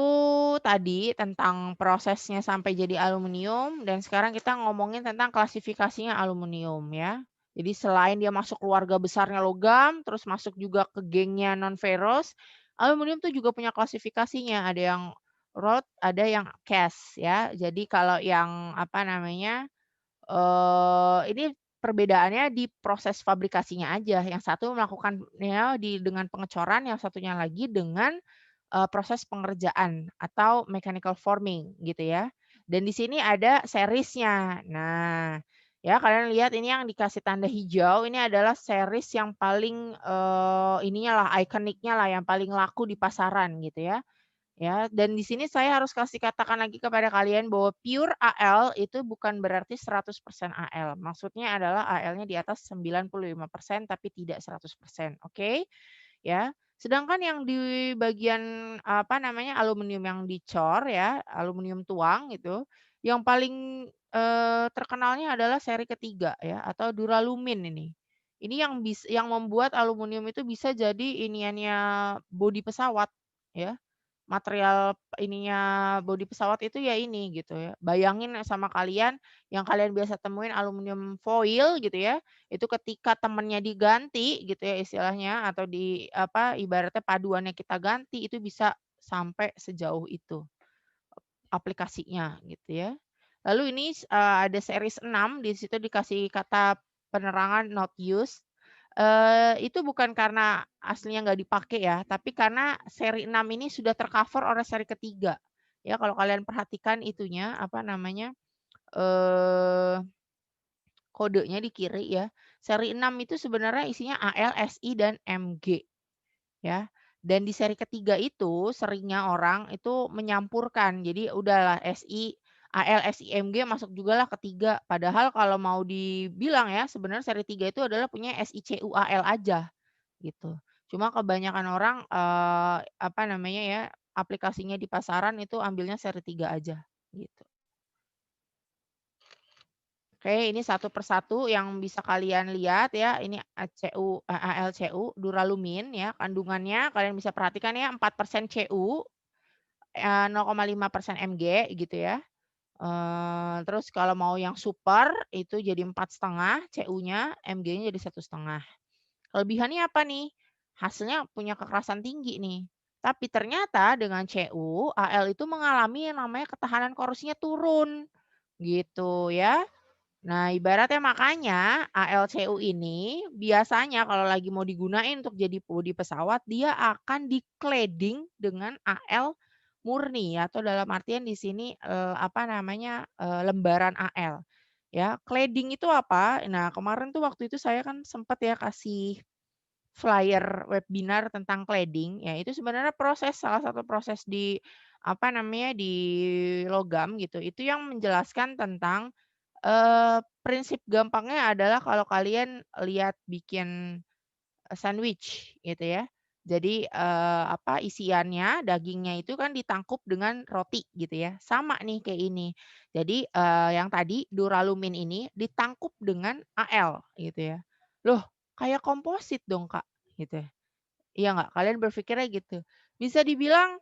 tadi tentang prosesnya sampai jadi aluminium dan sekarang kita ngomongin tentang klasifikasinya aluminium ya. Jadi selain dia masuk keluarga besarnya logam, terus masuk juga ke gengnya non-ferrous, aluminium tuh juga punya klasifikasinya. Ada yang rod, ada yang cast ya. Jadi kalau yang apa namanya, ini perbedaannya di proses fabrikasinya aja. Yang satu melakukannya dengan pengecoran, yang satunya lagi dengan proses pengerjaan atau mechanical forming gitu ya. Dan di sini ada series-nya. Nah, ya kalian lihat ini yang dikasih tanda hijau ini adalah series yang paling ininya lah, ikoniknya lah yang paling laku di pasaran gitu ya. Ya, dan di sini saya harus kasih katakan lagi kepada kalian bahwa pure AL itu bukan berarti 100% AL. Maksudnya adalah AL-nya di atas 95% tapi tidak 100%, oke? Ya. Sedangkan yang di bagian apa namanya aluminium yang dicor ya, aluminium tuang itu, yang paling terkenalnya adalah seri ketiga ya atau duralumin ini. Ini yang membuat aluminium itu bisa jadi iniannya bodi pesawat ya. Material ininya bodi pesawat itu ya ini gitu ya. Bayangin sama kalian yang kalian biasa temuin aluminium foil gitu ya, itu ketika temennya diganti gitu ya istilahnya atau di apa ibaratnya paduannya kita ganti itu bisa sampai sejauh itu aplikasinya gitu ya. Lalu ini ada series 6 di situ dikasih kata penerangan not used. itu bukan karena aslinya nggak dipakai ya, tapi karena seri 6 ini sudah tercover oleh seri ketiga. Ya, kalau kalian perhatikan itunya, apa namanya, kodenya di kiri ya. Seri 6 itu sebenarnya isinya AL, SI, dan MG ya. Dan di seri ketiga itu seringnya orang itu menyampurkan. Jadi udahlah SI, AL, SI, MG masuk juga lah ketiga. Padahal kalau mau dibilang ya sebenarnya seri 3 itu adalah punya SI, CU, AL aja gitu. Cuma kebanyakan orang apa namanya ya, aplikasinya di pasaran itu ambilnya seri 3 aja gitu. Oke, ini satu persatu yang bisa kalian lihat ya. Ini ALCU, duralumin ya. Kandungannya kalian bisa perhatikan ya, 4% CU, 0,5% Mg gitu ya. Terus kalau mau yang super itu jadi 4,5 CU-nya, Mg-nya jadi 1,5. Kelebihannya apa nih? Hasilnya punya kekerasan tinggi nih. Tapi ternyata dengan CU, AL itu mengalami yang namanya ketahanan korosinya turun gitu ya. Nah, ibaratnya makanya ALCU ini biasanya kalau lagi mau digunain untuk jadi bodi pesawat, dia akan di-cladding dengan AL murni atau dalam artian di sini apa namanya lembaran AL. Ya, cladding itu apa? Nah, kemarin tuh waktu itu saya kan sempat ya kasih flyer webinar tentang cladding. Ya, itu sebenarnya salah satu proses di apa namanya di logam gitu. Itu yang menjelaskan tentang prinsip gampangnya adalah kalau kalian lihat bikin sandwich gitu ya. Jadi, apa, isiannya, dagingnya itu kan ditangkup dengan roti gitu ya, sama nih kayak ini. Jadi, yang tadi duralumin ini ditangkup dengan AL gitu ya. Loh, kayak komposit dong, Kak, gitu ya. Iya nggak? Kalian berpikirnya gitu. Bisa dibilang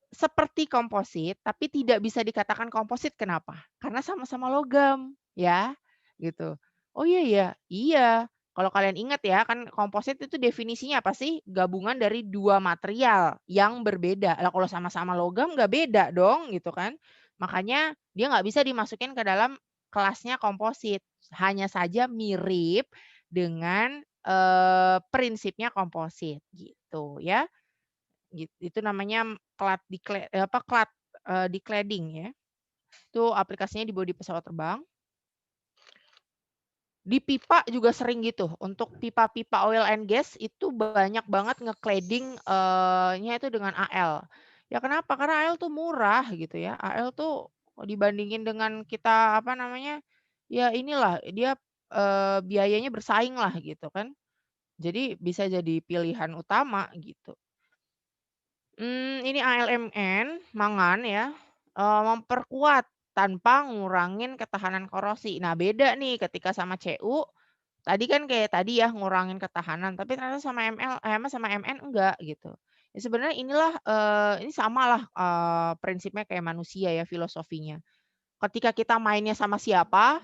seperti komposit, tapi tidak bisa dikatakan komposit, kenapa? Karena sama-sama logam, ya, gitu. Oh iya ya? Iya. Kalau kalian ingat ya, kan komposit itu definisinya apa sih? Gabungan dari 2 material yang berbeda. Lah kalau sama-sama logam nggak beda dong, gitu kan. Makanya dia nggak bisa dimasukin ke dalam kelasnya komposit. Hanya saja mirip dengan, prinsipnya komposit, gitu ya. Itu namanya decladding ya. Itu aplikasinya di bodi pesawat terbang. Di pipa juga sering gitu. Untuk pipa-pipa oil and gas itu banyak banget nge-cladding nya itu dengan AL. Ya kenapa? Karena AL tuh murah gitu ya. AL tuh dibandingin dengan kita apa namanya? Ya inilah dia biayanya bersaing lah gitu kan. Jadi bisa jadi pilihan utama gitu. Ini ALMN, mangan ya, memperkuat tanpa ngurangin ketahanan korosi. Nah beda nih ketika sama CU, tadi kan kayak tadi ya ngurangin ketahanan, tapi ternyata sama sama MN enggak gitu. Ya sebenarnya inilah, ini samalah, prinsipnya kayak manusia ya filosofinya. Ketika kita mainnya sama siapa,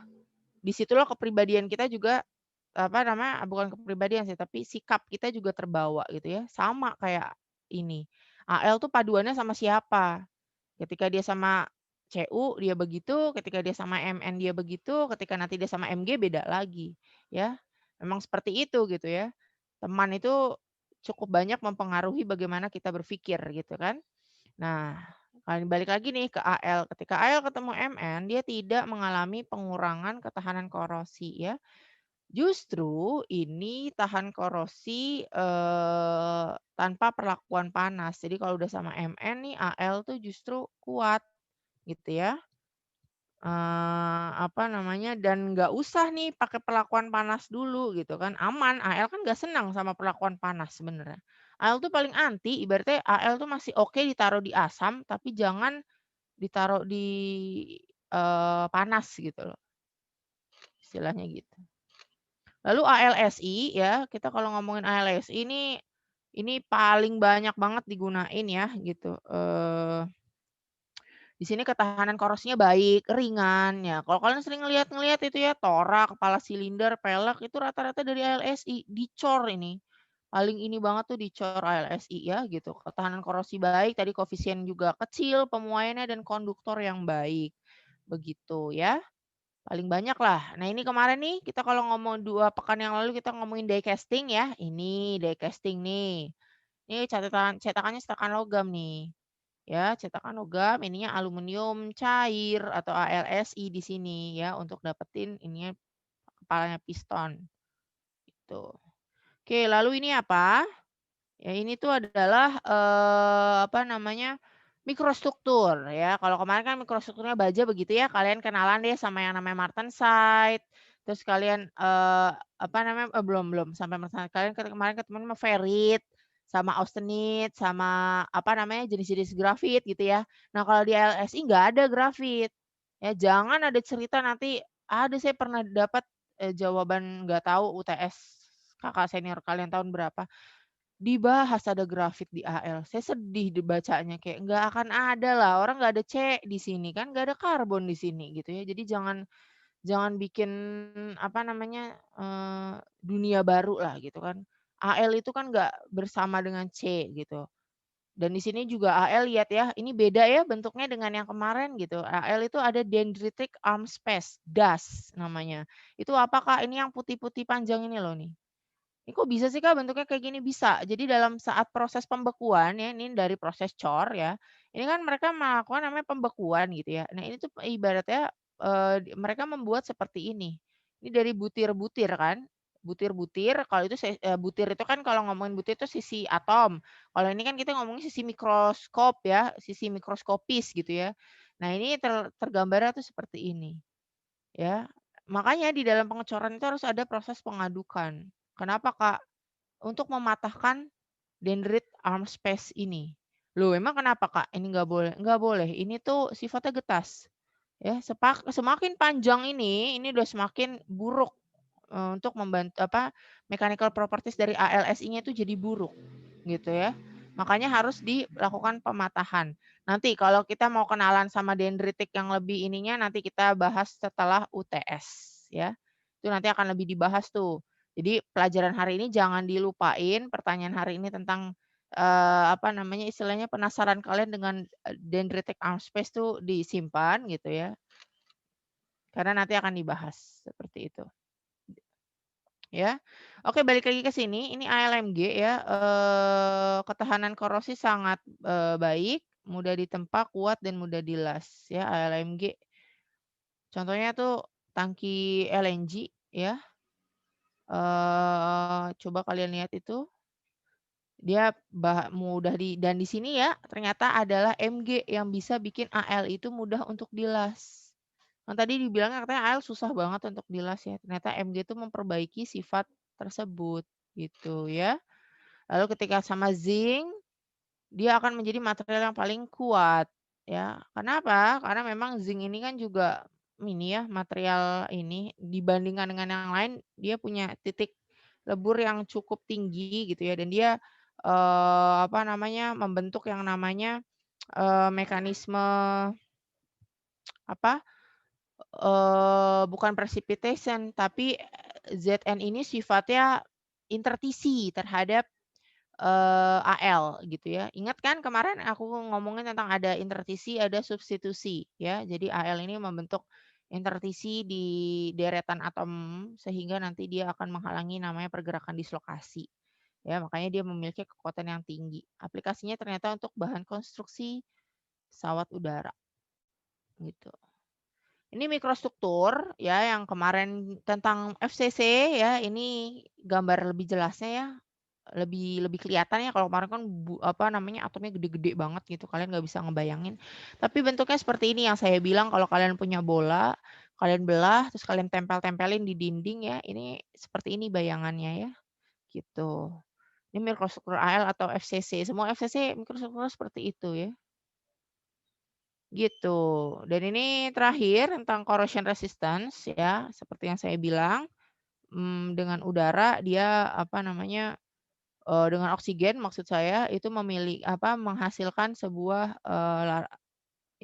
disitulah kepribadian kita juga, apa namanya, bukan kepribadian sih, tapi sikap kita juga terbawa gitu ya. Sama kayak ini, AL tuh paduannya sama siapa. Ketika dia sama CU dia begitu, ketika dia sama MN dia begitu, ketika nanti dia sama MG beda lagi, ya. Memang seperti itu gitu ya. Teman itu cukup banyak mempengaruhi bagaimana kita berpikir gitu kan. Nah, kalau balik lagi nih ke AL, ketika AL ketemu MN dia tidak mengalami pengurangan ketahanan korosi ya. Justru ini tahan korosi, tanpa perlakuan panas. Jadi kalau udah sama MN nih, AL tuh justru kuat gitu ya. Apa namanya, dan nggak usah nih pakai perlakuan panas dulu gitu kan, aman. AL kan nggak senang sama perlakuan panas sebenarnya. AL tuh paling anti, ibaratnya AL tuh masih oke ditaruh di asam, tapi jangan ditaruh di, panas gitu loh, istilahnya gitu. Lalu ALSI ya, kita kalau ngomongin ALSI ini paling banyak banget digunain ya gitu, di sini ketahanan korosinya baik, ringan ya. Kalau kalian sering ngelihat itu ya, torak, kepala silinder, pelek itu rata-rata dari ALSI, dicor ini. Paling ini banget tuh dicor ALSI ya gitu. Ketahanan korosi baik, tadi koefisien juga kecil, pemuaiannya dan konduktor yang baik. Begitu ya. Paling banyak lah. Nah, ini kemarin nih kita kalau ngomong 2 pekan yang lalu kita ngomongin die casting ya. Ini die casting nih. Ini cetakannya cetakan logam nih. Ya, cetakan logam ininya aluminium cair atau ALSI di sini ya untuk dapetin ininya kepalanya piston gitu. Oke, lalu ini apa? Ya ini tuh adalah apa namanya? Mikrostruktur ya. Kalau kemarin kan mikrostrukturnya baja begitu ya. Kalian kenalan deh sama yang namanya Martensite. Terus kalian apa namanya? Belum sampai Martensite. Kalian kemarin ketemu sama ferrit, sama austenit, sama apa namanya? Jenis-jenis grafit gitu ya. Nah, kalau di LSI nggak ada grafit. Ya, jangan ada cerita nanti ada saya pernah dapat jawaban nggak tahu UTS kakak senior kalian tahun berapa. Dibahas ada grafit di AL, saya sedih dibacanya kayak nggak akan ada lah, orang nggak ada C di sini kan, nggak ada karbon di sini gitu ya. Jadi jangan bikin apa namanya, dunia baru lah gitu kan. AL itu kan nggak bersama dengan C gitu. Dan di sini juga AL lihat ya, ini beda ya bentuknya dengan yang kemarin gitu. AL itu ada dendritic arm space, DAS namanya. Itu apa Kak? Ini yang putih-putih panjang ini loh nih. Ini kok bisa sih Kak bentuknya kayak gini? Bisa. Jadi dalam saat proses pembekuan ya, ini dari proses cor ya. Ini kan mereka melakukan namanya pembekuan gitu ya. Nah ini tuh ibaratnya mereka membuat seperti ini. Ini dari butir-butir kan. Butir-butir, kalau itu butir itu kan kalau ngomongin butir itu sisi atom. Kalau ini kan kita ngomongin sisi mikroskop ya, sisi mikroskopis gitu ya. Nah ini tergambarnya tuh seperti ini. Ya, makanya di dalam pengecoran itu harus ada proses pengadukan. Kenapa Kak? Untuk mematahkan dendrit arm space ini. Loh emang kenapa Kak? Ini nggak boleh? Nggak boleh, ini tuh sifatnya getas. Ya, semakin panjang ini udah semakin buruk untuk membantu apa mechanical properties dari ALSI-nya itu jadi buruk gitu ya. Makanya harus dilakukan pematahan. Nanti kalau kita mau kenalan sama dendritik yang lebih ininya nanti kita bahas setelah UTS ya. Itu nanti akan lebih dibahas tuh. Jadi pelajaran hari ini jangan dilupain pertanyaan hari ini tentang apa namanya istilahnya penasaran kalian dengan dendritic arm space tuh disimpan gitu ya. Karena nanti akan dibahas seperti itu. Ya. Oke, balik lagi ke sini. Ini ALMG ya, ketahanan korosi sangat baik, mudah ditempa, kuat dan mudah dilas ya ALMG. Contohnya tuh tangki LNG ya. Coba kalian lihat itu. Dia mudah dan di sini ya ternyata adalah MG yang bisa bikin AL itu mudah untuk dilas. Kan tadi dibilang katanya AL susah banget untuk dilas ya. Ternyata MG itu memperbaiki sifat tersebut gitu ya. Lalu ketika sama zinc, dia akan menjadi material yang paling kuat ya. Kenapa? Karena memang zinc ini kan juga ini ya material ini dibandingkan dengan yang lain dia punya titik lebur yang cukup tinggi gitu ya dan dia apa namanya membentuk yang namanya mekanisme apa bukan precipitation tapi Zn ini sifatnya intertisi terhadap AL gitu ya. Ingat kan kemarin aku ngomongin tentang ada intertisi, ada substitusi ya. Jadi AL ini membentuk intertisi di deretan atom sehingga nanti dia akan menghalangi namanya pergerakan dislokasi. Ya, makanya dia memiliki kekuatan yang tinggi. Aplikasinya ternyata untuk bahan konstruksi pesawat udara. Gitu. Ini mikrostruktur ya yang kemarin tentang FCC ya, ini gambar lebih jelasnya ya. Lebih kelihatan ya kalau kemarin kan apa namanya atomnya gede-gede banget gitu kalian nggak bisa ngebayangin tapi bentuknya seperti ini yang saya bilang kalau kalian punya bola kalian belah terus kalian tempelin di dinding ya ini seperti ini bayangannya ya gitu ini mikrostruktur AL atau FCC semua FCC mikrostruktur seperti itu ya gitu dan ini terakhir tentang corrosion resistance ya seperti yang saya bilang dengan udara dia apa namanya dengan oksigen maksud saya itu menghasilkan sebuah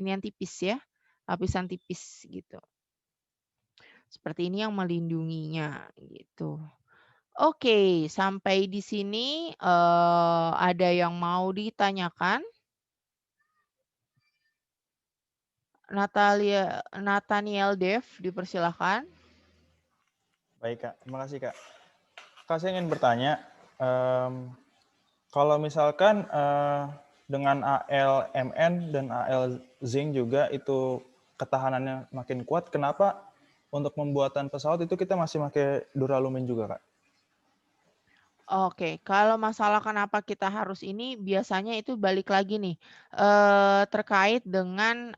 ini yang tipis ya, lapisan tipis gitu. Seperti ini yang melindunginya gitu. Oke, sampai di sini ada yang mau ditanyakan? Nathaniel Dev, dipersilahkan. Baik Kak, terima kasih Kak. Kak, saya ingin bertanya, kalau misalkan dengan ALMN dan AL zinc juga itu ketahanannya makin kuat, kenapa untuk pembuatan pesawat itu kita masih pakai duralumin juga Kak? Oke, kalau masalah kenapa kita harus ini, biasanya itu balik lagi nih, terkait dengan,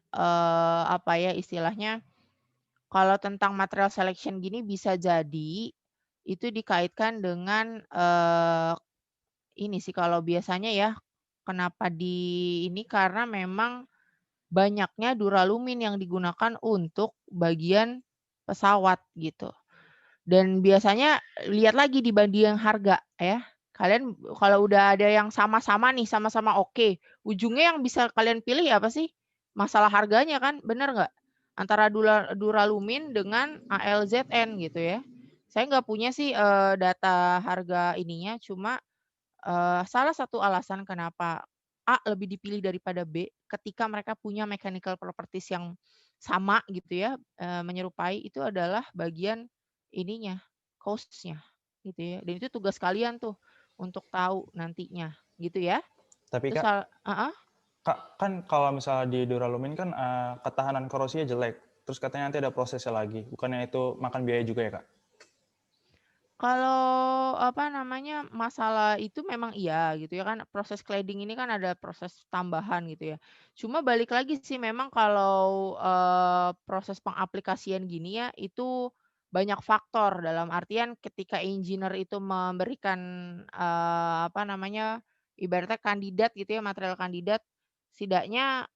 apa ya istilahnya, kalau tentang material selection gini bisa jadi, itu dikaitkan dengan, ini sih kalau biasanya ya, kenapa ini karena memang banyaknya duralumin yang digunakan untuk bagian pesawat gitu. Dan biasanya lihat lagi dibanding harga ya. Kalian kalau udah ada yang sama-sama nih, sama-sama oke, ujungnya yang bisa kalian pilih apa sih? Masalah harganya kan, bener nggak? Antara duralumin dengan ALZN gitu ya. Saya nggak punya sih data harga ininya, cuma salah satu alasan kenapa A lebih dipilih daripada B ketika mereka punya mechanical properties yang sama gitu ya, menyerupai itu adalah bagian ininya, cost-nya gitu ya. Dan itu tugas kalian tuh untuk tahu nantinya gitu ya. Tapi Terus Kak, Kak, kan kalau misalnya di duralumin kan ketahanan korosinya jelek, terus katanya nanti ada prosesnya lagi, bukannya itu makan biaya juga ya Kak? kalau apa namanya, masalah itu memang iya gitu ya kan, proses cladding ini kan ada proses tambahan gitu ya. Cuma balik lagi sih memang kalau, proses pengaplikasian gini ya, itu banyak faktor dalam artian ketika engineer itu memberikan, apa namanya, ibaratnya kandidat gitu ya, material kandidat, setidaknya,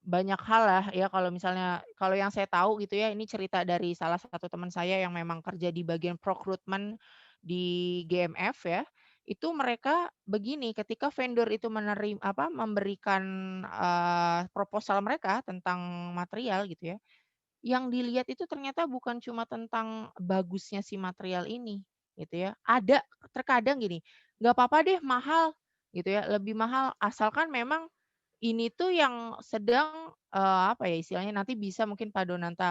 banyak hal lah ya kalau misalnya kalau yang saya tahu gitu ya, ini cerita dari salah satu teman saya yang memang kerja di bagian procurement di GMF ya, itu mereka begini, ketika vendor itu memberikan, proposal mereka tentang material gitu ya, yang dilihat itu ternyata bukan cuma tentang bagusnya si material ini, gitu ya. Ada terkadang gini, nggak apa-apa deh mahal, gitu ya, lebih mahal asalkan memang ini tuh yang sedang, apa ya istilahnya nanti bisa mungkin Pak Donanta,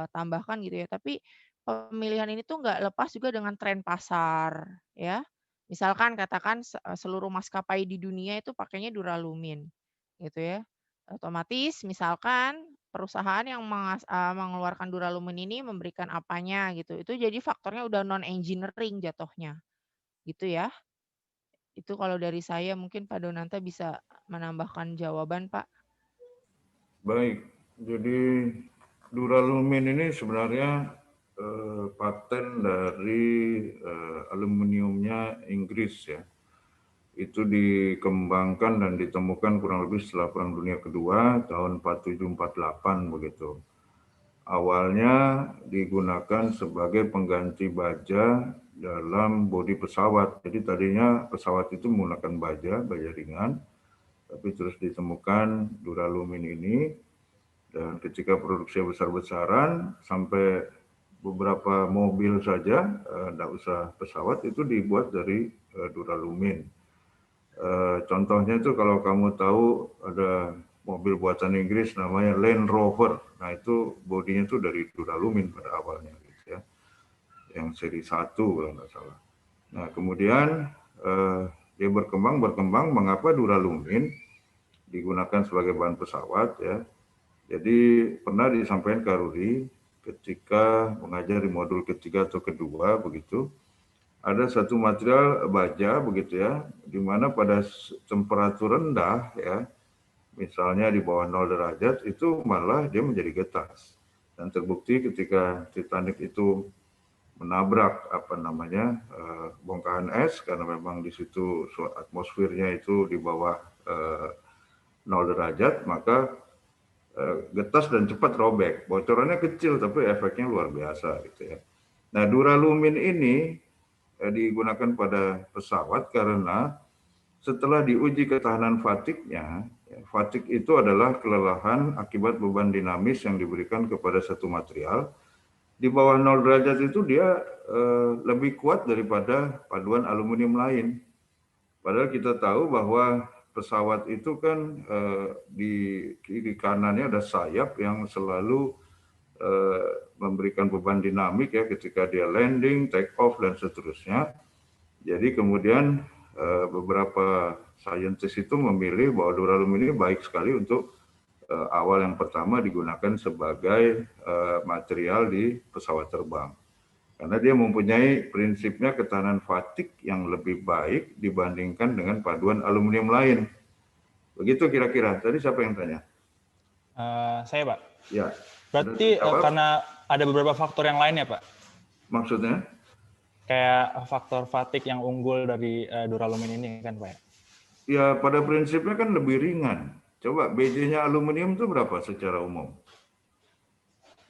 tambahkan gitu ya, tapi pemilihan ini tuh nggak lepas juga dengan tren pasar, ya. Misalkan katakan seluruh maskapai di dunia itu pakainya duralumin, gitu ya. Otomatis misalkan perusahaan yang mengeluarkan duralumin ini memberikan apanya gitu, itu jadi faktornya udah non engineering jatuhnya, gitu ya. Itu kalau dari saya mungkin Pak Donanta bisa menambahkan jawaban, Pak. Baik, jadi duralumin ini sebenarnya paten dari aluminiumnya Inggris ya. Itu dikembangkan dan ditemukan kurang lebih setelah Perang Dunia Kedua tahun 47-48 begitu. Awalnya digunakan sebagai pengganti baja dalam bodi pesawat. Jadi tadinya pesawat itu menggunakan baja ringan, tapi terus ditemukan duralumin ini, dan ketika produksi besar-besaran sampai beberapa mobil saja, tidak usah pesawat, itu dibuat dari duralumin. Contohnya itu kalau kamu tahu ada mobil buatan Inggris namanya Land Rover. Nah itu bodinya itu dari duralumin pada awalnya gitu ya. Yang seri 1 kalau nggak salah. Nah kemudian dia berkembang mengapa duralumin digunakan sebagai bahan pesawat ya. Jadi pernah disampaikan Kak Rudi ketika mengajar di modul ketiga atau kedua begitu, ada satu material baja begitu ya, di mana pada temperatur rendah ya, misalnya di bawah 0 derajat itu malah dia menjadi getas. Dan terbukti ketika Titanic itu menabrak bongkahan es karena memang di situ atmosfernya itu di bawah 0 derajat, maka getas dan cepat robek. Bocorannya kecil tapi efeknya luar biasa gitu ya. Nah, duralumin ini digunakan pada pesawat karena setelah diuji ketahanan fatiknya, fatik itu adalah kelelahan akibat beban dinamis yang diberikan kepada satu material. Di bawah 0 derajat itu dia lebih kuat daripada paduan aluminium lain. Padahal kita tahu bahwa pesawat itu kan di kiri kanannya ada sayap yang selalu memberikan beban dinamik ya ketika dia landing, take off dan seterusnya. Jadi kemudian beberapa saintis itu memilih bahwa duralum ini baik sekali untuk awal yang pertama digunakan sebagai material di pesawat terbang. Karena dia mempunyai prinsipnya ketahanan fatik yang lebih baik dibandingkan dengan paduan aluminium lain. Begitu kira-kira. Tadi siapa yang tanya? Saya, Pak. Ya. Berarti karena ada beberapa faktor yang lain ya, Pak? Maksudnya? Kayak faktor fatik yang unggul dari duralumin ini kan, Pak? Ya, pada prinsipnya kan lebih ringan. Coba BJ-nya aluminium itu berapa secara umum?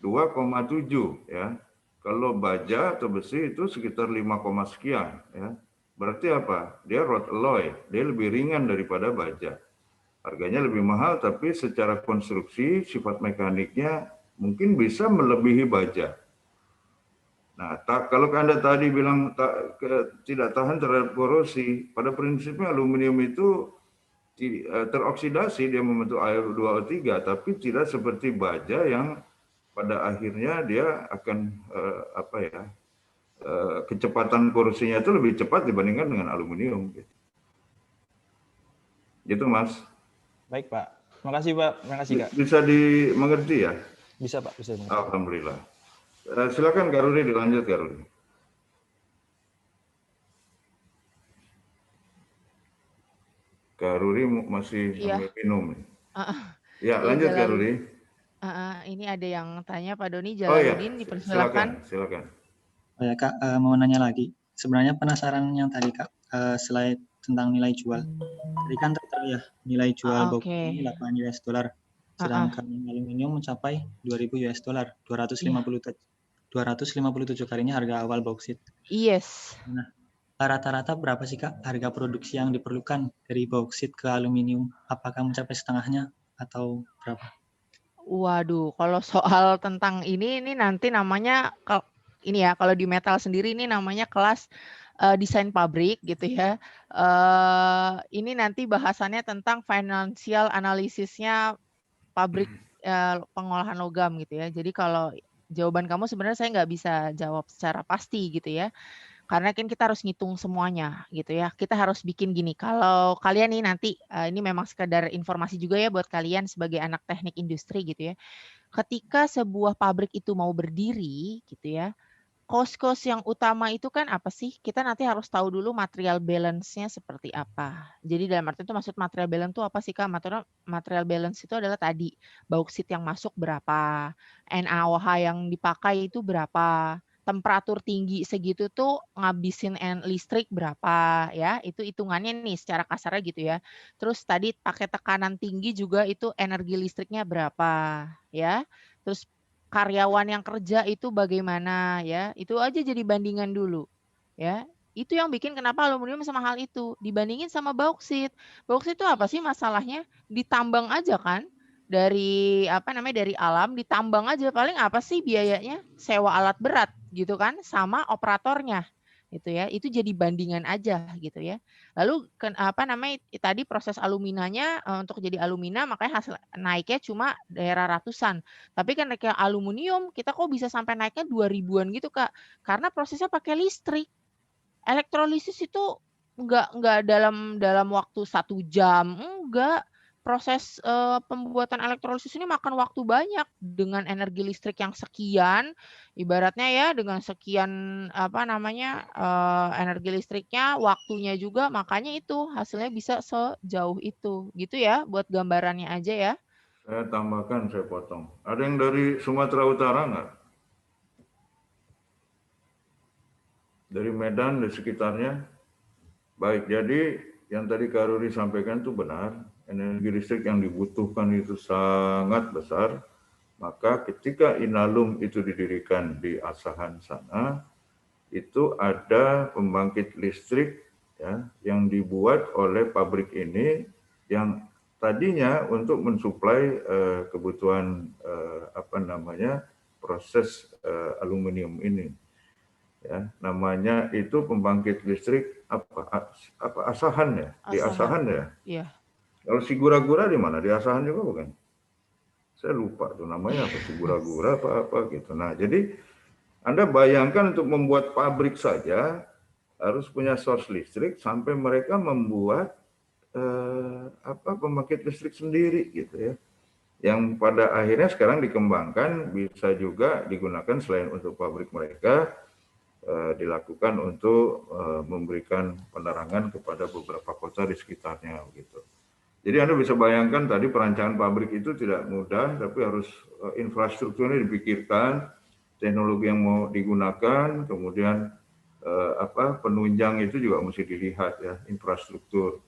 2,7 ya. Kalau baja atau besi itu sekitar 5, sekian ya. Berarti apa? Dia rod alloy, dia lebih ringan daripada baja. Harganya lebih mahal tapi secara konstruksi sifat mekaniknya mungkin bisa melebihi baja. Nah, kalau Anda tadi bilang tidak tahan terhadap korosi, pada prinsipnya aluminium itu teroksidasi, dia membentuk air 2O3, tapi tidak seperti baja yang pada akhirnya dia akan kecepatan korosinya itu lebih cepat dibandingkan dengan aluminium. Gitu, Mas. Baik, Pak. Makasih, Pak. Makasih, Kak. Bisa dimengerti ya? Bisa, Pak. Bisa. Alhamdulillah. Silakan Kak Rudi, dilanjut Kak Rudi. Kak Rudi masih minum. Ya, lanjut Kak Rudi. Ini ada yang tanya Pak Doni, Jalaluddin, dipersilakan. Silakan. Oh ya Kak, mau nanya lagi. Sebenarnya penasaran yang tadi Kak, slide tentang nilai jual. Tadi kan tertera ya nilai jual bauksit ini $8, sedangkan aluminium mencapai $2.000, 257 kalinya harga awal bauksit. Yes. Nah, rata-rata berapa sih Kak harga produksi yang diperlukan dari bauksit ke aluminium? Apakah mencapai setengahnya atau berapa? Waduh, kalau soal tentang ini nanti namanya ini ya, kalau di metal sendiri ini namanya kelas desain pabrik gitu ya. Ini nanti bahasannya tentang financial analisisnya pabrik pengolahan logam gitu ya. Jadi kalau jawaban kamu sebenarnya saya nggak bisa jawab secara pasti gitu ya. Karena kan kita harus ngitung semuanya gitu ya. Kita harus bikin gini, kalau kalian nih nanti, ini memang sekedar informasi juga ya buat kalian sebagai anak teknik industri gitu ya. Ketika sebuah pabrik itu mau berdiri gitu ya, cost yang utama itu kan apa sih? Kita nanti harus tahu dulu material balance-nya seperti apa. Jadi dalam arti itu maksud material balance itu apa sih Kak? Material balance itu adalah tadi, bauksit yang masuk berapa, NaOH yang dipakai itu berapa, temperatur tinggi segitu tuh ngabisin listrik berapa ya, itu hitungannya nih secara kasarnya gitu ya. Terus tadi pakai tekanan tinggi juga itu energi listriknya berapa ya. Terus karyawan yang kerja itu bagaimana ya, itu aja jadi bandingan dulu ya. Itu yang bikin kenapa aluminium sama hal itu dibandingin sama bauksit. Bauksit itu apa sih masalahnya? Ditambang aja kan, dari dari alam ditambang aja, paling apa sih biayanya? Sewa alat berat gitu kan, sama operatornya gitu ya. Itu jadi bandingan aja gitu ya. Lalu tadi proses aluminanya untuk jadi alumina makanya hasil naiknya cuma daerah ratusan. Tapi kan kayak aluminium kita kok bisa sampai naiknya 2000-an gitu Kak. Karena prosesnya pakai listrik. Elektrolisis itu enggak dalam waktu 1 jam, enggak. Proses pembuatan elektrolisis ini makan waktu banyak dengan energi listrik yang sekian, ibaratnya ya dengan sekian energi listriknya, waktunya juga, makanya itu hasilnya bisa sejauh itu. Gitu ya, buat gambarannya aja ya. Saya tambahkan, saya potong. Ada yang dari Sumatera Utara nggak? Dari Medan, dari sekitarnya? Baik, jadi yang tadi Kak Rudi sampaikan itu benar. Energi listrik yang dibutuhkan itu sangat besar. Maka ketika Inalum itu didirikan di Asahan sana, itu ada pembangkit listrik ya, yang dibuat oleh pabrik ini yang tadinya untuk mensuplai kebutuhan proses aluminium ini. Ya, namanya itu pembangkit listrik Asahan ya, di Asahan ya. Iya. Kalau si gura-gura di mana? Di Asahan juga bukan? Saya lupa tuh namanya apa, si gura-gura apa gitu. Nah, jadi Anda bayangkan untuk membuat pabrik saja harus punya source listrik sampai mereka membuat pembangkit listrik sendiri gitu ya. Yang pada akhirnya sekarang dikembangkan bisa juga digunakan selain untuk pabrik mereka, dilakukan untuk memberikan penerangan kepada beberapa kota di sekitarnya gitu. Jadi Anda bisa bayangkan tadi perancangan pabrik itu tidak mudah, tapi harus infrastrukturnya dipikirkan, teknologi yang mau digunakan, kemudian penunjang itu juga mesti dilihat ya, infrastruktur.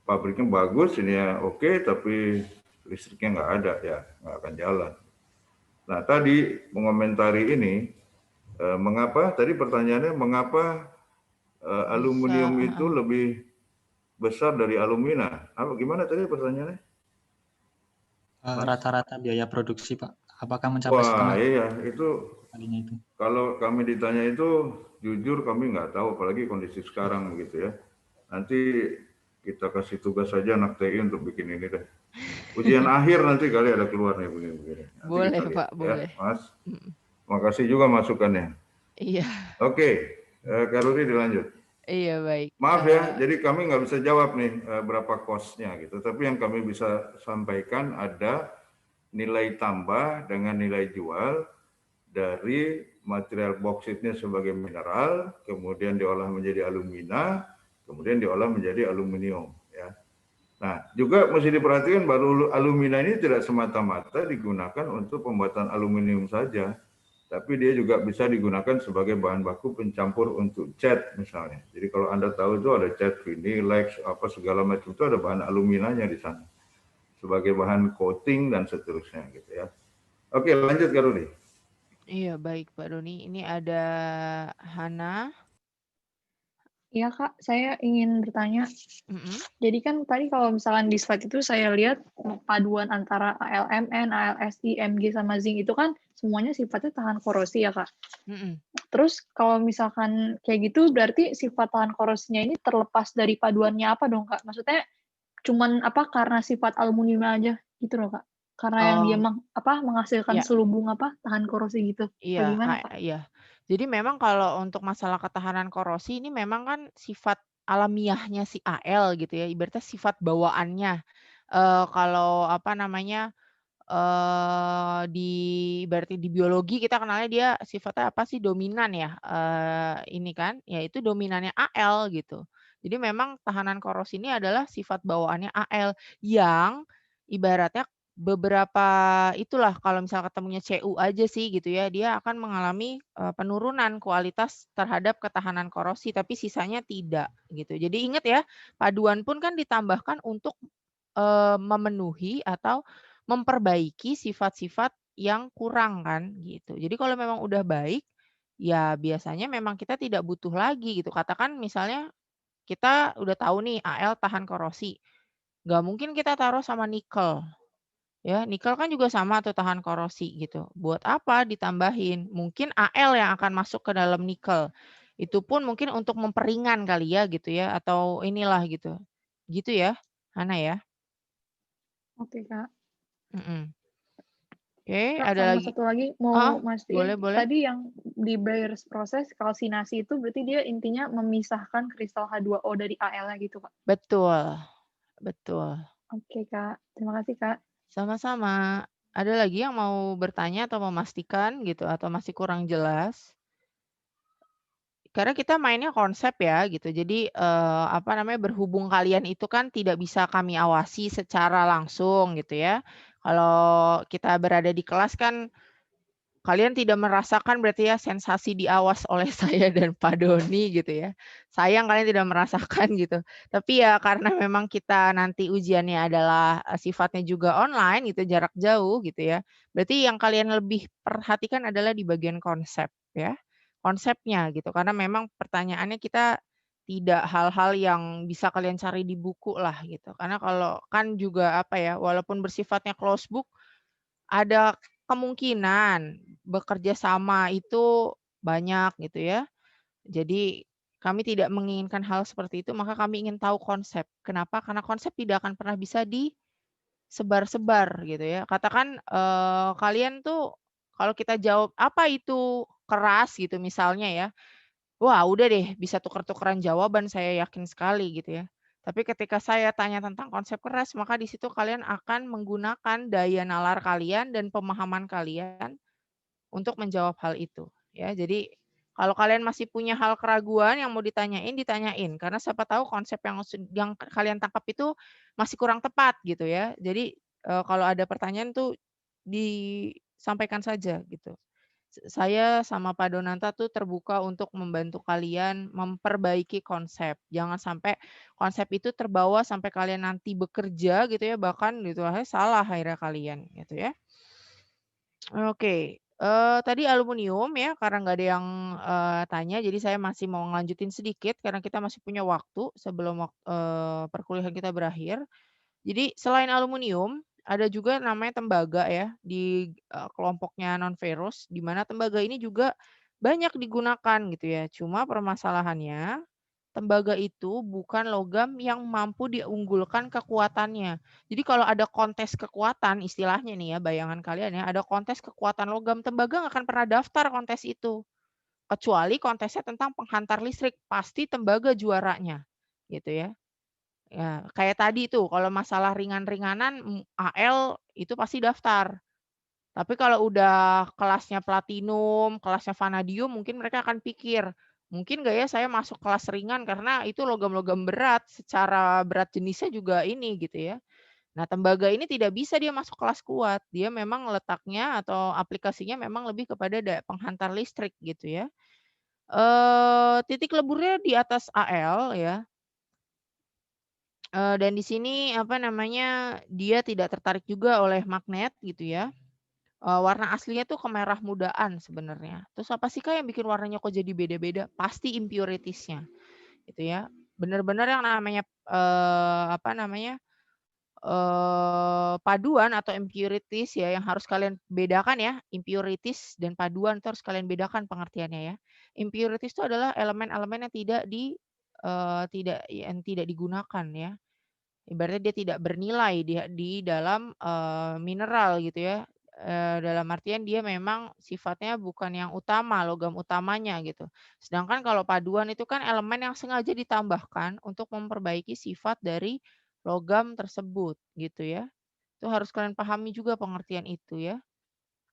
Pabriknya bagus, ini ya oke, tapi listriknya nggak ada ya, nggak akan jalan. Nah tadi mengomentari ini, mengapa tadi pertanyaannya mengapa aluminium itu lebih besar dari alumina? Apa gimana tadi pertanyaannya? Rata-rata biaya produksi, Pak. Apakah mencapai setengah? Wah iya, itu kalau kami ditanya itu jujur kami nggak tahu, apalagi kondisi sekarang begitu ya. Nanti kita kasih tugas saja anak TI untuk bikin ini deh. Ujian akhir nanti kali ada keluar nih begini-begini. Boleh Pak, boleh. Ya, Mas. Makasih juga masukannya. Iya. Oke, Kak Rudi dilanjut. Iya baik. Maaf ya, jadi kami nggak bisa jawab nih berapa cost-nya gitu. Tapi yang kami bisa sampaikan ada nilai tambah dengan nilai jual dari material bauksit-nya sebagai mineral, kemudian diolah menjadi alumina, kemudian diolah menjadi aluminium. Ya. Nah, juga mesti diperhatikan bahwa alumina ini tidak semata-mata digunakan untuk pembuatan aluminium saja, tapi dia juga bisa digunakan sebagai bahan baku pencampur untuk cat misalnya. Jadi kalau Anda tahu itu ada cat Vinilex, apa segala macam itu ada bahan aluminanya di sana sebagai bahan coating dan seterusnya gitu ya. Oke, lanjut Kak Rudi. Iya baik Pak Doni. Ini ada Hana. Iya Kak, saya ingin bertanya. Jadi kan tadi kalau misalkan di slide itu saya lihat paduan antara ALMN, ALSI, Mg sama zinc itu kan semuanya sifatnya tahan korosi ya Kak. Terus kalau misalkan kayak gitu berarti sifat tahan korosinya ini terlepas dari paduannya apa dong Kak? Maksudnya cuman karena sifat aluminium aja gitu loh Kak? Karena yang dia menghasilkan selubung tahan korosi gitu. Iya, Bagaimana Kak? iya. Jadi memang kalau untuk masalah ketahanan korosi ini memang kan sifat alamiahnya si Al gitu ya, ibaratnya sifat bawaannya. Kalau ibaratnya di biologi kita kenalnya dia sifatnya apa sih, dominan ya, ini kan, yaitu dominannya Al gitu. Jadi memang tahanan korosi ini adalah sifat bawaannya Al yang ibaratnya beberapa itulah kalau misal ketemunya Cu aja sih gitu ya, dia akan mengalami penurunan kualitas terhadap ketahanan korosi, tapi sisanya tidak gitu. Jadi ingat ya, paduan pun kan ditambahkan untuk memenuhi atau memperbaiki sifat-sifat yang kurang kan gitu. Jadi kalau memang udah baik, ya biasanya memang kita tidak butuh lagi gitu. Katakan misalnya kita udah tahu nih Al tahan korosi, nggak mungkin kita taruh sama nikel. Ya, nikel kan juga sama tuh tahan korosi gitu. Buat apa ditambahin? Mungkin Al yang akan masuk ke dalam nikel. Itu pun mungkin untuk memperingan kali ya gitu ya, atau inilah gitu. Gitu ya, Hana ya? Oke Kak. Oke, Kak, ada sama lagi? satu lagi mau mastiin. Boleh. Tadi yang di Bayer's proses kalsinasi itu berarti dia intinya memisahkan kristal H2O dari Al-nya gitu Kak? Betul. Oke Kak, terima kasih Kak. Sama-sama. Ada lagi yang mau bertanya atau memastikan gitu atau masih kurang jelas? Karena kita mainnya konsep ya gitu. Jadi berhubung kalian itu kan tidak bisa kami awasi secara langsung gitu ya. Kalau kita berada di kelas kan kalian tidak merasakan berarti ya sensasi diawas oleh saya dan Pak Doni gitu ya. Sayang kalian tidak merasakan gitu. Tapi ya karena memang kita nanti ujiannya adalah sifatnya juga online gitu, jarak jauh gitu ya. Berarti yang kalian lebih perhatikan adalah di bagian konsep ya. Konsepnya gitu. Karena memang pertanyaannya kita tidak hal-hal yang bisa kalian cari di buku lah gitu. Karena kalau kan juga walaupun bersifatnya closed book ada kemungkinan bekerja sama itu banyak gitu ya. Jadi Kami tidak menginginkan hal seperti itu, maka kami ingin tahu konsep. Kenapa? Karena konsep tidak akan pernah bisa disebar-sebar gitu ya. Katakan kalian tuh kalau kita jawab apa itu keras gitu misalnya ya. Wah, udah deh bisa tuker-tukeran jawaban saya yakin sekali gitu ya. Tapi ketika saya tanya tentang konsep keras, maka di situ kalian akan menggunakan daya nalar kalian dan pemahaman kalian untuk menjawab hal itu ya. Jadi kalau kalian masih punya hal keraguan yang mau ditanyain, ditanyain karena siapa tahu konsep yang kalian tangkap itu masih kurang tepat gitu ya. Jadi kalau ada pertanyaan tuh disampaikan saja gitu. Saya sama Pak Donanta tuh terbuka untuk membantu kalian memperbaiki konsep. Jangan sampai konsep itu terbawa sampai kalian nanti bekerja gitu ya, bahkan gitu salah akhirnya kalian gitu ya. Oke, tadi aluminium ya, karena nggak ada yang tanya, jadi saya masih mau ngelanjutin sedikit karena kita masih punya waktu sebelum perkuliahan kita berakhir. Jadi selain aluminium, ada juga namanya tembaga ya di kelompoknya non-ferrous, di mana tembaga ini juga banyak digunakan gitu ya. Cuma permasalahannya tembaga itu bukan logam yang mampu diunggulkan kekuatannya. Jadi kalau ada kontes kekuatan, istilahnya nih ya, bayangan kalian ya, ada kontes kekuatan logam, tembaga nggak akan pernah daftar kontes itu. Kecuali kontesnya tentang penghantar listrik, pasti tembaga juaranya. Gitu ya. Ya, kayak tadi tuh, kalau masalah ringan-ringanan, AL itu pasti daftar. Tapi kalau udah kelasnya platinum, kelasnya vanadium, mungkin mereka akan pikir, mungkin nggak ya saya masuk kelas ringan karena itu logam-logam berat, secara berat jenisnya juga ini gitu ya. Nah, tembaga ini tidak bisa dia masuk kelas kuat. Dia memang letaknya atau aplikasinya memang lebih kepada penghantar listrik gitu ya. Titik leburnya di atas AL ya. Dan di sini apa namanya, dia tidak tertarik juga oleh magnet gitu ya. Warna aslinya tuh kemerah mudaan sebenarnya. Terus apa sih Kak yang bikin warnanya kok jadi beda-beda? Pasti impurities-nya, gitu ya. Benar-benar yang namanya, apa namanya, paduan atau impurities ya yang harus kalian bedakan ya, impurities dan paduan itu harus kalian bedakan pengertiannya ya. Impurities itu adalah elemen-elemen yang tidak digunakan ya. Ibaratnya dia tidak bernilai di dalam, mineral gitu ya, dalam artian dia memang sifatnya bukan yang utama, logam utamanya gitu. Sedangkan kalau paduan itu kan elemen yang sengaja ditambahkan untuk memperbaiki sifat dari logam tersebut gitu ya. Itu harus kalian pahami juga pengertian itu ya.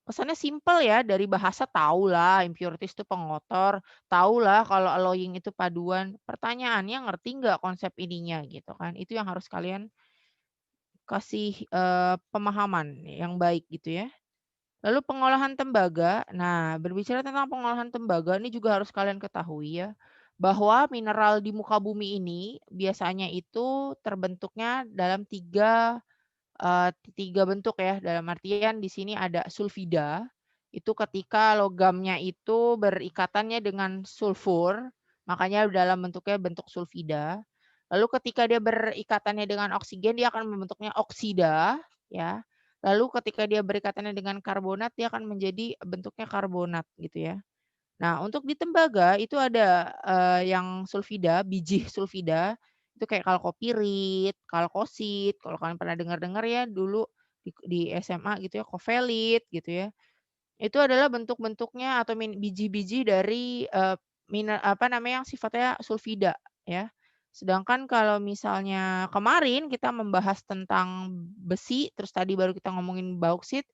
Kesannya simpel ya, dari bahasa tahulah impurities itu pengotor, tahulah kalau alloying itu paduan. Pertanyaannya ngerti nggak konsep ininya gitu kan? Itu yang harus kalian kasih, pemahaman yang baik gitu ya. Lalu pengolahan tembaga, nah berbicara tentang pengolahan tembaga ini juga harus kalian ketahui ya, bahwa mineral di muka bumi ini biasanya itu terbentuknya dalam tiga bentuk ya, dalam artian di sini ada sulfida, itu ketika logamnya itu berikatannya dengan sulfur, makanya dalam bentuk sulfida. Lalu ketika dia berikatannya dengan oksigen, dia akan membentuknya oksida, ya. Lalu ketika dia berikatannya dengan karbonat, dia akan menjadi bentuknya karbonat gitu ya. Nah, untuk di tembaga itu ada, yang sulfida, biji sulfida, itu kayak kalkopirit, kalkosit, kalau kalian pernah dengar-dengar ya dulu di SMA gitu ya, kovelit gitu ya. Itu adalah bentuk-bentuknya atau biji-biji dari, apa namanya, yang sifatnya sulfida ya. Sedangkan kalau misalnya kemarin kita membahas tentang besi, terus tadi baru kita ngomongin bauksit,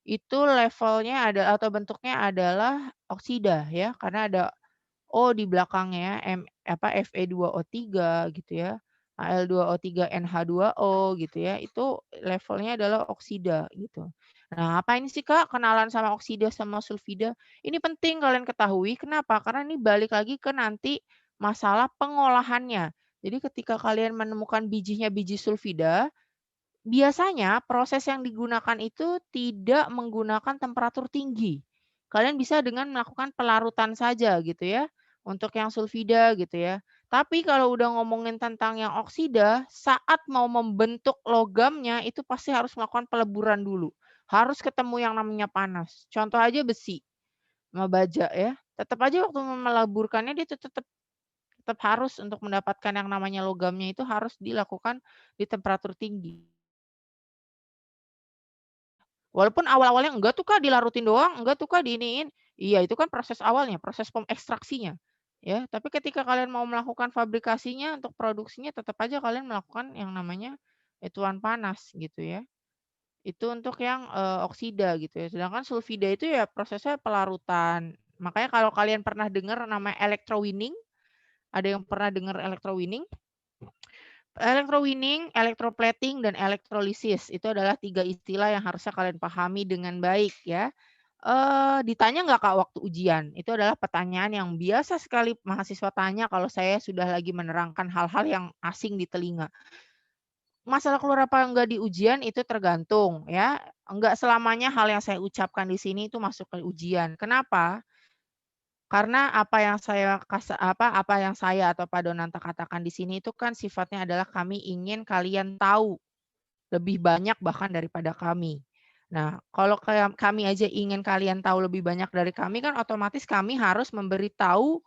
itu levelnya ada atau bentuknya adalah oksida ya, karena ada O di belakangnya, Fe2O3 gitu ya, Al2O3NH2O gitu ya, itu levelnya adalah oksida gitu. Nah, apa ini sih Kak kenalan sama oksida sama sulfida? Ini penting kalian ketahui, kenapa? Karena ini balik lagi ke nanti masalah pengolahannya. Jadi ketika kalian menemukan bijinya biji sulfida, biasanya proses yang digunakan itu tidak menggunakan temperatur tinggi. Kalian bisa dengan melakukan pelarutan saja gitu ya, untuk yang sulfida gitu ya. Tapi kalau udah ngomongin tentang yang oksida, saat mau membentuk logamnya itu pasti harus melakukan peleburan dulu. Harus ketemu yang namanya panas. Contoh aja besi sama baja ya. Tetap aja waktu meleburkannya dia tetap tetap harus untuk mendapatkan yang namanya logamnya itu harus dilakukan di temperatur tinggi. Walaupun awal-awalnya enggak tuh Kak dilarutin doang, enggak tuh Kak diiniin. Iya itu kan proses awalnya, proses ekstraksinya. Ya, tapi ketika kalian mau melakukan fabrikasinya untuk produksinya tetap aja kalian melakukan yang namanya tuan panas gitu ya. Itu untuk yang oksida gitu ya. Sedangkan sulfida itu ya prosesnya pelarutan. Makanya kalau kalian pernah dengar namanya electrowinning, ada yang pernah dengar electrowinning? Electrowinning, electroplating, dan elektrolisis itu adalah 3 istilah yang harusnya kalian pahami dengan baik ya. Ditanya nggak Kak waktu ujian? Itu adalah pertanyaan yang biasa sekali mahasiswa tanya kalau saya sudah lagi menerangkan hal-hal yang asing di telinga. Masalah keluar apa enggak di ujian itu tergantung ya. Enggak selamanya hal yang saya ucapkan di sini itu masuk ke ujian. Kenapa? Karena apa yang saya atau Pak Donanta katakan di sini itu kan sifatnya adalah kami ingin kalian tahu lebih banyak bahkan daripada kami. Nah, kalau kami aja ingin kalian tahu lebih banyak dari kami kan otomatis kami harus memberitahu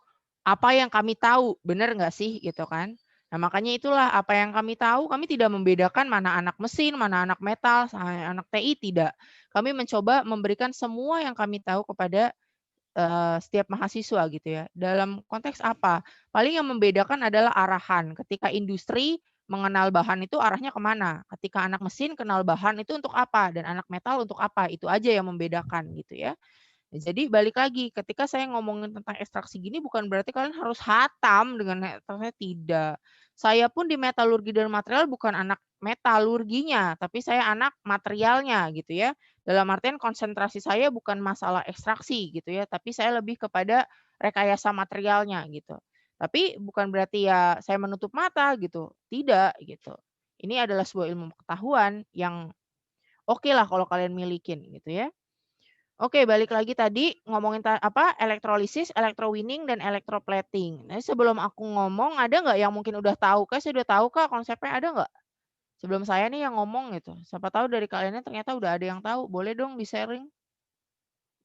apa yang kami tahu, benar nggak sih gitu kan? Nah, makanya itulah apa yang kami tahu, kami tidak membedakan mana anak mesin, mana anak metal, sama anak TI, tidak. Kami mencoba memberikan semua yang kami tahu kepada setiap mahasiswa gitu ya. Dalam konteks apa? Paling yang membedakan adalah arahan. Ketika industri mengenal bahan itu arahnya kemana? Ketika anak mesin kenal bahan itu untuk apa? Dan anak metal untuk apa? Itu aja yang membedakan gitu ya. Jadi balik lagi, ketika saya ngomongin tentang ekstraksi gini bukan berarti kalian harus hatam dengan ekstraksinya, tidak. Saya pun di metalurgi dan material bukan anak metalurginya, tapi saya anak materialnya gitu ya. Dalam artian konsentrasi saya bukan masalah ekstraksi gitu ya, tapi saya lebih kepada rekayasa materialnya gitu. Tapi bukan berarti ya saya menutup mata gitu, tidak gitu. Ini adalah sebuah ilmu pengetahuan yang oke lah kalau kalian milikin gitu ya. Oke, balik lagi tadi ngomongin elektrolisis, electrowinning, dan electroplating. Nah, sebelum aku ngomong, ada nggak yang mungkin udah tahu? Kak, saya udah tahu Kak konsepnya, ada nggak? Sebelum saya nih yang ngomong gitu. Siapa tahu dari kaliannya ternyata udah ada yang tahu. Boleh dong di-sharing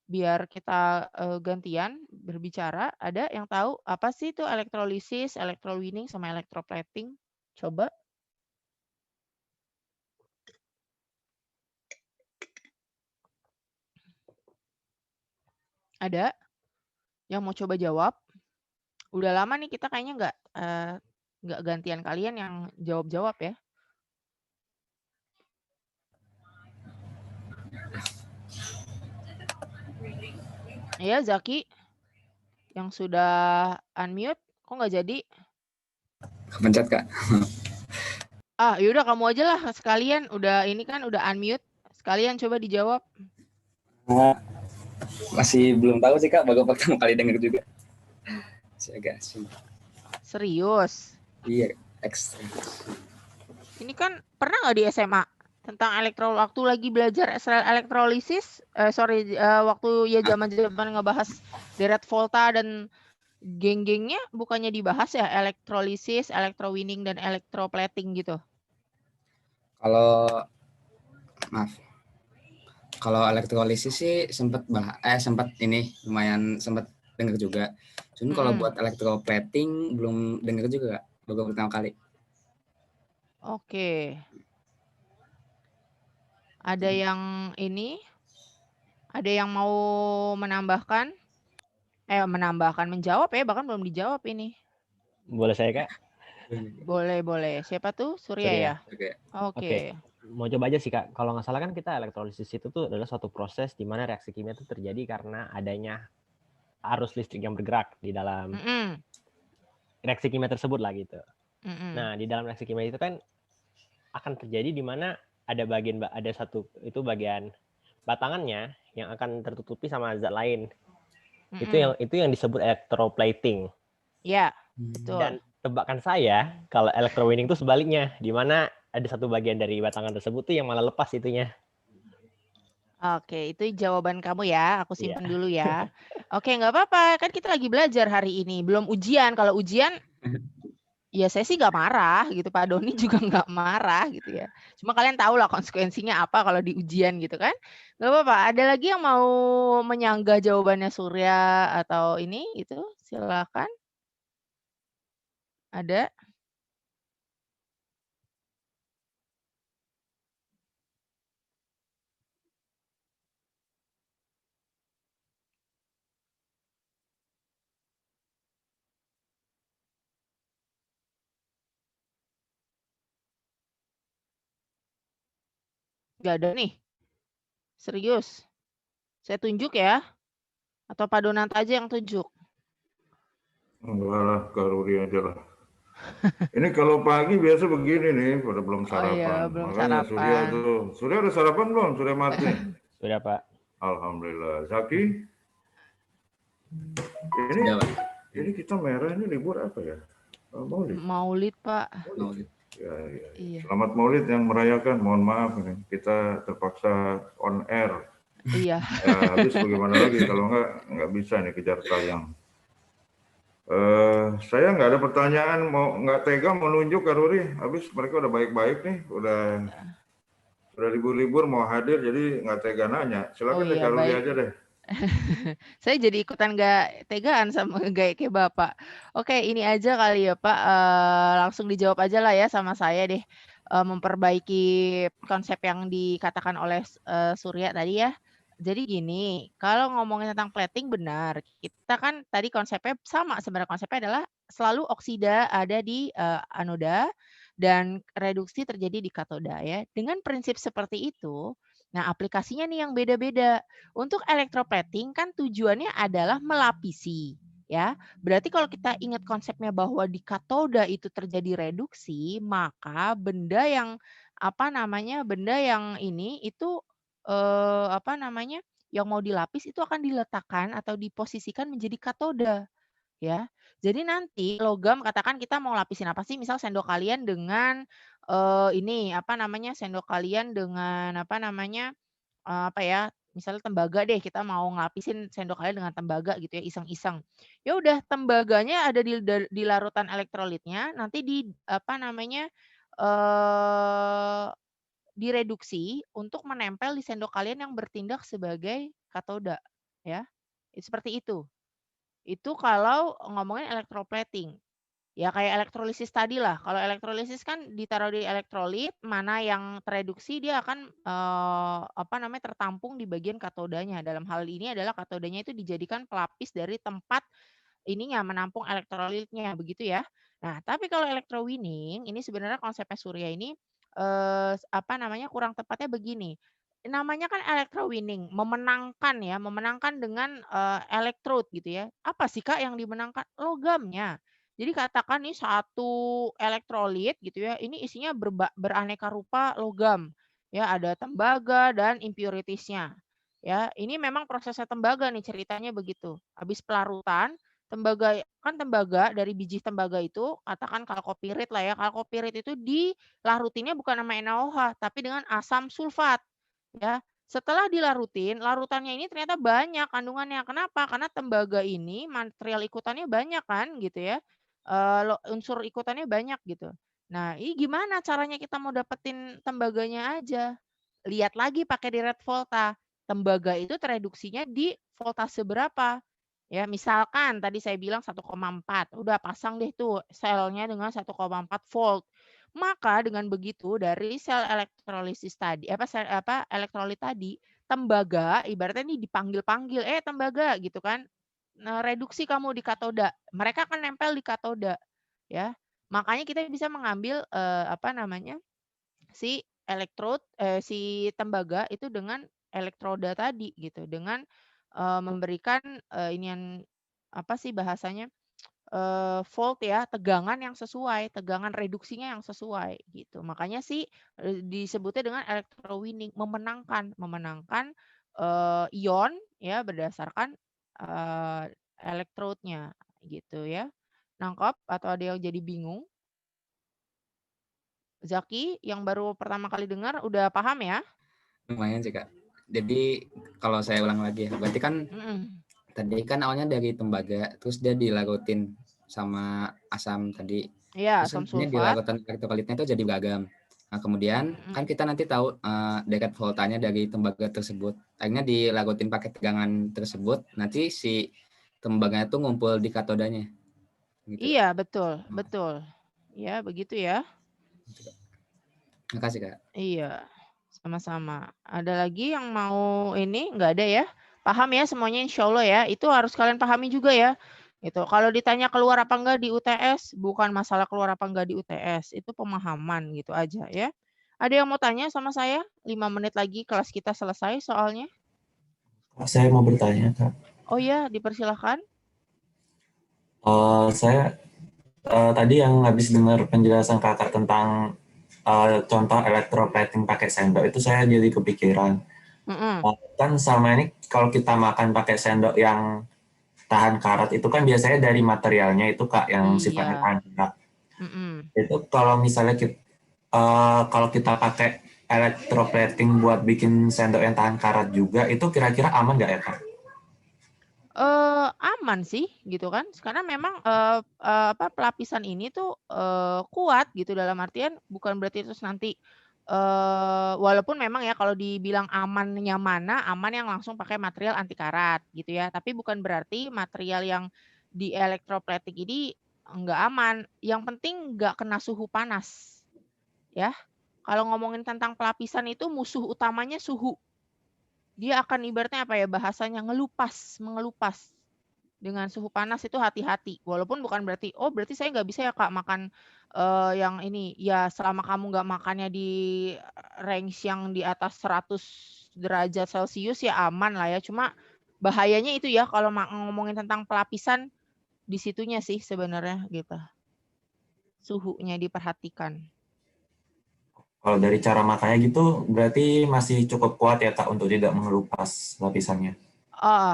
biar kita gantian berbicara. Ada yang tahu apa sih itu elektrolisis, electrowinning, sama electroplating? Coba. Ada yang mau coba jawab? Udah lama nih kita kayaknya nggak gantian kalian yang jawab-jawab ya. Iya, Zaki yang sudah unmute, kok nggak jadi? Kepencet Kak. Yaudah kamu aja lah sekalian, udah ini kan udah unmute, sekalian coba dijawab. Masih belum tahu sih Kak, baru pertama kali dengar juga. Masih agak sumpah. Serius? Iya, ekstra. Ini kan pernah nggak di SMA tentang waktu lagi belajar elektrolisis, waktu ya zaman-zaman ngebahas deret volta dan geng-gengnya bukannya dibahas ya elektrolisis, electrowinning, dan electroplating gitu? Kalau elektrolisis sih sempat ini lumayan sempat dengar juga. Cuma kalau buat electroplating belum dengar juga Kak, baru pertama kali. Oke. Ada yang ini? Ada yang mau menambahkan? Menjawab ya, bahkan belum dijawab ini. Boleh saya Kak? Boleh. Siapa tuh? Surya ya? Oke. Mau coba aja sih Kak. Kalau nggak salah kan kita elektrolisis itu tuh adalah suatu proses di mana reaksi kimia itu terjadi karena adanya arus listrik yang bergerak di dalam reaksi kimia tersebut lah gitu. Nah, di dalam reaksi kimia itu kan akan terjadi di mana ada bagian batangannya yang akan tertutupi sama zat lain. Itu yang disebut electroplating. Iya, betul. Dan tebakan saya kalau electrowinning itu sebaliknya, di mana ada satu bagian dari batangan tersebut tuh yang malah lepas itunya. Oke, itu jawaban kamu ya. Aku simpen dulu ya. Oke, nggak apa-apa. Kan kita lagi belajar hari ini. Belum ujian. Kalau ujian, ya saya sih nggak marah gitu. Pak Doni juga nggak marah gitu ya. Cuma kalian tahu lah konsekuensinya apa kalau di ujian gitu kan. Nggak apa-apa. Ada lagi yang mau menyanggah jawabannya Surya atau ini gitu? Silakan. Ada? Nggak ada nih. Serius. Saya tunjuk ya? Atau Pak Donat aja yang tunjuk? Enggak lah, Karuri aja lah. Ini kalau pagi biasa begini nih, pada belum sarapan. Oh iya, belum Makanya sarapan. Surya tuh. Surya udah sarapan belum? Surya Martin? Sudah, Pak. Alhamdulillah. Zaki? Ini kita merah ini libur apa ya? Maulid. Maulid, Pak. Maulid. Ya. Iya. Selamat Maulid yang merayakan. Mohon maaf ini kita terpaksa on air. Iya. Ya, habis bagaimana lagi kalau nggak bisa nih kejar tayang. Saya nggak ada pertanyaan, nggak tega mau nunjuk Karuri. Habis mereka udah baik-baik nih, udah libur-libur mau hadir, jadi nggak tega nanya. Silakan deh Karuri aja deh. Saya jadi ikutan nggak tegaan sama kayak Bapak. Oke, ini aja kali ya Pak. Langsung dijawab aja lah ya sama saya deh. Memperbaiki konsep yang dikatakan oleh Surya tadi ya. Jadi gini, kalau ngomongin tentang plating benar. Kita kan tadi konsepnya sama, sebenarnya konsepnya adalah selalu oksida ada di anoda dan reduksi terjadi di katoda ya. Dengan prinsip seperti itu, nah aplikasinya nih yang beda-beda. Untuk electroplating kan tujuannya adalah melapisi ya. Berarti kalau kita ingat konsepnya bahwa di katoda itu terjadi reduksi, maka benda yang benda yang ini itu yang mau dilapis itu akan diletakkan atau diposisikan menjadi katoda ya. Jadi nanti logam katakan kita mau lapisin apa sih? Misal sendok kalian dengan sendok kalian dengan misalnya tembaga deh, kita mau ngelapisin sendok kalian dengan tembaga gitu ya, iseng-iseng. Ya udah tembaganya ada di larutan elektrolitnya, nanti direduksi untuk menempel di sendok kalian yang bertindak sebagai katoda ya. Seperti itu. Itu kalau ngomongin electroplating. Ya kayak elektrolisis tadi lah. Kalau elektrolisis kan ditaruh di elektrolit, mana yang tereduksi dia akan tertampung di bagian katodanya. Dalam hal ini adalah katodanya itu dijadikan pelapis dari tempat menampung elektrolitnya begitu ya. Nah, tapi kalau electrowinning ini sebenarnya konsepnya Surya ini kurang tepatnya begini. Namanya kan electrowinning, memenangkan dengan electrode gitu ya. Apa sih Kak yang dimenangkan? Logamnya. Jadi katakan nih satu elektrolit gitu ya, ini isinya beraneka rupa logam. Ya, ada tembaga dan impuritiesnya. Ya, ini memang prosesnya tembaga nih ceritanya begitu. Habis pelarutan, tembaga dari biji tembaga itu katakan kalkopirit lah ya. Kalkopirit itu dilarutinnya bukan sama NaOH tapi dengan asam sulfat. Ya, setelah dilarutin, larutannya ini ternyata banyak kandungannya. Kenapa? Karena tembaga ini material ikutannya banyak kan gitu ya. Unsur ikutannya banyak gitu. Nah, ini gimana caranya kita mau dapetin tembaganya aja? Lihat lagi pakai di red volta. Tembaga itu tereduksinya di voltase berapa? Ya, misalkan tadi saya bilang 1,4. Udah pasang deh tuh selnya dengan 1,4 volt. Maka dengan begitu dari sel elektrolisis tadi elektrolit tadi, tembaga ibaratnya ini dipanggil-panggil, tembaga gitu kan. Nah, reduksi kamu di katoda. Mereka akan nempel di katoda ya. Makanya kita bisa mengambil si tembaga itu dengan elektroda tadi gitu, dengan memberikan bahasanya volt ya, tegangan yang sesuai, tegangan reduksinya yang sesuai gitu. Makanya sih disebutnya dengan electrowinning, memenangkan ion ya berdasarkan elektrode-nya gitu ya. Nangkep atau ada yang jadi bingung? Zaki yang baru pertama kali dengar udah paham ya? Lumayan sih Kak. Jadi kalau saya ulang lagi ya, berarti kan tadi kan awalnya dari tembaga, terus dia dilarutin sama asam tadi. Iya, terus asam sulfat. Di larutan elektrolitnya itu jadi beragam. Nah kemudian kan kita nanti tahu dekat voltanya dari tembaga tersebut. Akhirnya dilarutin pakai tegangan tersebut, nanti si tembaganya itu ngumpul di katodanya. Gitu. Iya, betul, betul. Ya, begitu ya. Terima kasih, Kak. Iya, sama-sama. Ada lagi yang mau ini? Nggak ada ya? Paham ya semuanya insya Allah ya. Itu harus kalian pahami juga ya. Itu kalau ditanya keluar apa enggak di UTS, bukan masalah keluar apa enggak di UTS. Itu pemahaman gitu aja ya. Ada yang mau tanya sama saya? 5 menit lagi kelas kita selesai soalnya. Saya mau bertanya, Kak. Oh ya, dipersilahkan. Saya tadi yang habis dengar penjelasan Kakak tentang contoh electroplating pakai sendok itu saya jadi kepikiran. Kan sama ini kalau kita makan pakai sendok yang tahan karat itu kan biasanya dari materialnya itu Kak yang sifatnya tahan karat. Itu kalau misalnya kalau kita pakai electroplating buat bikin sendok yang tahan karat juga itu kira-kira aman nggak ya Kak? Aman sih gitu kan, karena memang pelapisan ini tuh kuat gitu, dalam artian bukan berarti terus nanti walaupun memang ya kalau dibilang amannya mana, aman yang langsung pakai material anti karat gitu ya, tapi bukan berarti material yang di electroplating ini enggak aman, yang penting enggak kena suhu panas ya. Kalau ngomongin tentang pelapisan itu musuh utamanya suhu. Dia akan ibaratnya apa ya, bahasanya mengelupas. Dengan suhu panas itu hati-hati. Walaupun bukan berarti, oh berarti saya nggak bisa ya Kak makan yang ini. Ya selama kamu nggak makannya di range yang di atas 100 derajat Celcius ya aman lah ya. Cuma bahayanya itu ya kalau ngomongin tentang pelapisan di situnya sih sebenarnya gitu. Suhunya diperhatikan. Kalau dari cara makannya gitu, berarti masih cukup kuat ya Kak untuk tidak mengelupas lapisannya.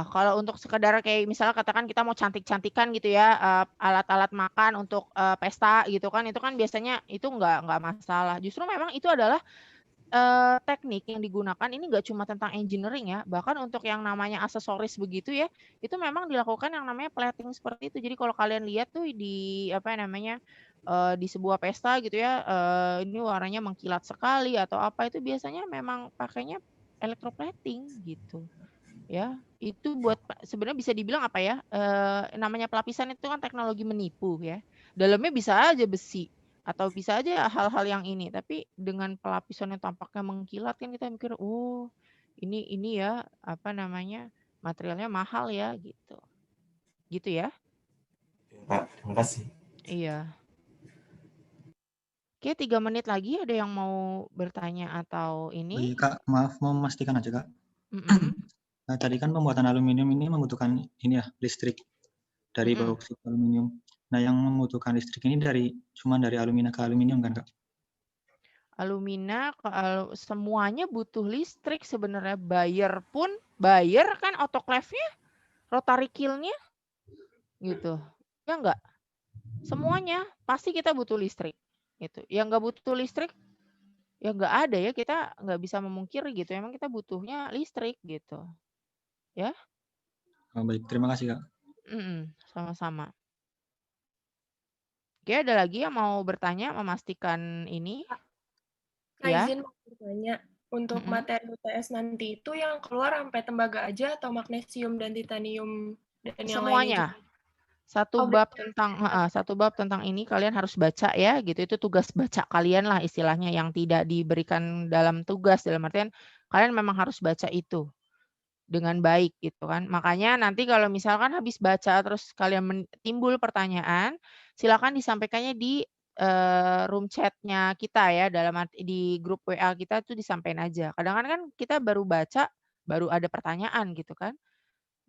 Kalau untuk sekedar kayak misalnya katakan kita mau cantik-cantikan gitu ya, alat-alat makan untuk pesta gitu kan, itu kan biasanya itu nggak masalah. Justru memang itu adalah teknik yang digunakan ini nggak cuma tentang engineering ya, bahkan untuk yang namanya aksesoris begitu ya, itu memang dilakukan yang namanya plating seperti itu. Jadi kalau kalian lihat tuh di apa namanya di sebuah pesta gitu ya, ini warnanya mengkilat sekali atau apa itu biasanya memang pakainya electroplating gitu. Ya, itu buat sebenarnya bisa dibilang apa ya? Namanya pelapisan itu kan teknologi menipu ya. Dalamnya bisa aja besi atau bisa aja hal-hal yang ini, tapi dengan pelapisan yang tampaknya mengkilat kan kita mikir, "Oh, ini ya, apa namanya, materialnya mahal ya," gitu. Gitu ya? Kak, terima kasih. Iya. Oke, 3 menit lagi ada yang mau bertanya atau Oh ini? iya Kak, maaf mau memastikan aja Kak. Nah, tadi kan pembuatan aluminium ini membutuhkan ini ya, listrik dari bauksit aluminium. Nah, yang membutuhkan listrik ini cuma dari alumina ke aluminium kan Kak? Alumina semuanya butuh listrik sebenarnya. Buyer kan autoclave-nya, rotary kiln-nya gitu. Ya enggak? Semuanya pasti kita butuh listrik gitu. Yang enggak butuh listrik ya enggak ada ya, kita enggak bisa memungkiri gitu. Emang kita butuhnya listrik gitu. Ya. Oh, baik, terima kasih Kak. Sama-sama. Oke, ada lagi yang mau bertanya, memastikan ini? Kak, izin mau bertanya, untuk materi UTS nanti itu yang keluar sampai tembaga aja atau magnesium dan titanium dan yang lainnya juga? Satu bab tentang ini kalian harus baca ya gitu. Itu tugas baca kalian lah istilahnya yang tidak diberikan dalam tugas, dalam artian kalian memang harus baca itu dengan baik gitu kan. Makanya nanti kalau misalkan habis baca terus kalian timbul pertanyaan, silakan disampaikannya di room chat-nya kita ya, di grup WA kita tuh disampaikan aja. Kadang-kadang kan kita baru baca, baru ada pertanyaan gitu kan.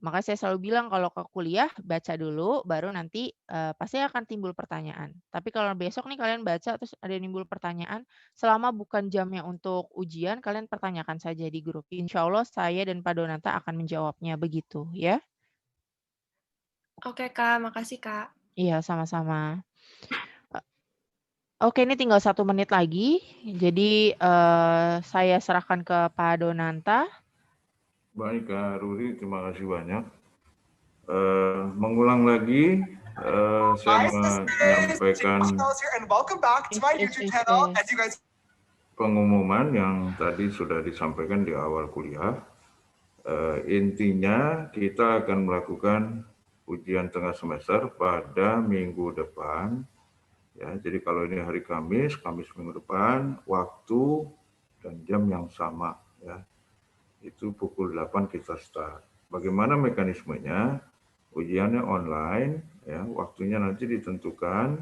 Makanya saya selalu bilang kalau ke kuliah baca dulu, baru nanti pasti akan timbul pertanyaan. Tapi kalau besok nih kalian baca terus ada timbul pertanyaan, selama bukan jamnya untuk ujian, kalian pertanyakan saja di grup. Insya Allah saya dan Pak Donata akan menjawabnya begitu ya. Oke Kak, makasih Kak. Iya, sama-sama. Oke, ini tinggal 1 menit lagi. Jadi saya serahkan ke Pak Donanta. Baik Kak Ruri, terima kasih banyak. Mengulang lagi, saya menyampaikan pengumuman yang tadi sudah disampaikan di awal kuliah. Intinya kita akan melakukan ujian tengah semester pada minggu depan. Ya, jadi kalau ini hari Kamis minggu depan, waktu dan jam yang sama. Ya, itu pukul 8 kita start. Bagaimana mekanismenya? Ujiannya online, ya, waktunya nanti ditentukan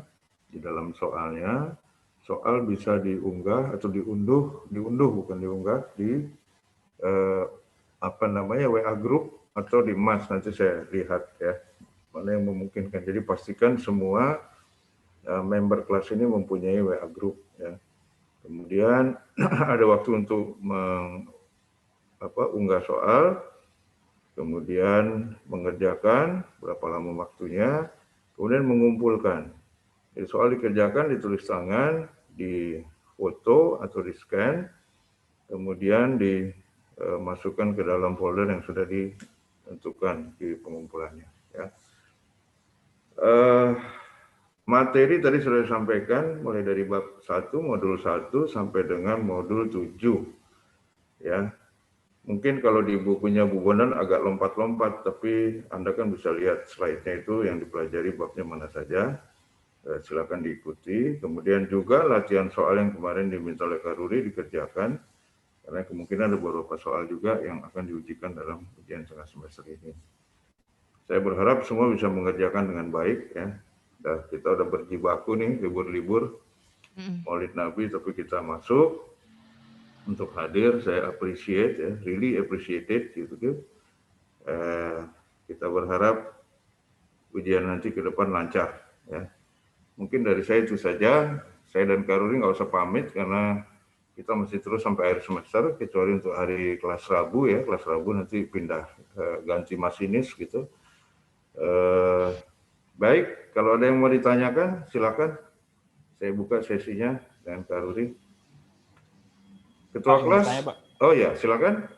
di dalam soalnya. Soal bisa diunggah atau diunduh bukan diunggah di WA group atau di Mas, nanti saya lihat ya mana yang memungkinkan. Jadi pastikan semua member kelas ini mempunyai WA group ya. Kemudian ada waktu untuk unggah soal, kemudian mengerjakan berapa lama waktunya, kemudian mengumpulkan. Jadi soal dikerjakan, ditulis tangan, di foto atau di scan, kemudian dimasukkan ke dalam folder yang sudah ditentukan di pengumpulannya. Ya. Materi tadi sudah disampaikan mulai dari bab 1, modul 1 sampai dengan modul 7. Ya. Mungkin kalau di bukunya Bu Bondan agak lompat-lompat, tapi Anda kan bisa lihat slide-nya itu yang dipelajari babnya mana saja. Silakan diikuti. Kemudian juga latihan soal yang kemarin diminta oleh Kak Ruri dikerjakan, karena kemungkinan ada beberapa soal juga yang akan diujikan dalam ujian tengah semester ini. Saya berharap semua bisa mengerjakan dengan baik ya. Kita udah berjibaku nih libur-libur Maulid Nabi, tapi kita masuk untuk hadir. Saya appreciate ya, really appreciated gitu. Kita berharap ujian nanti ke depan lancar ya. Mungkin dari saya itu saja. Saya dan Kak Ruri nggak usah pamit karena kita masih terus sampai akhir semester, kecuali untuk hari kelas Rabu ya. Kelas Rabu nanti pindah ganti masinis gitu. Baik, kalau ada yang mau ditanyakan silakan. Saya buka sesinya dengan Kak Ruri. Ketua kelas. Tanya, Pak. Oh ya, silakan.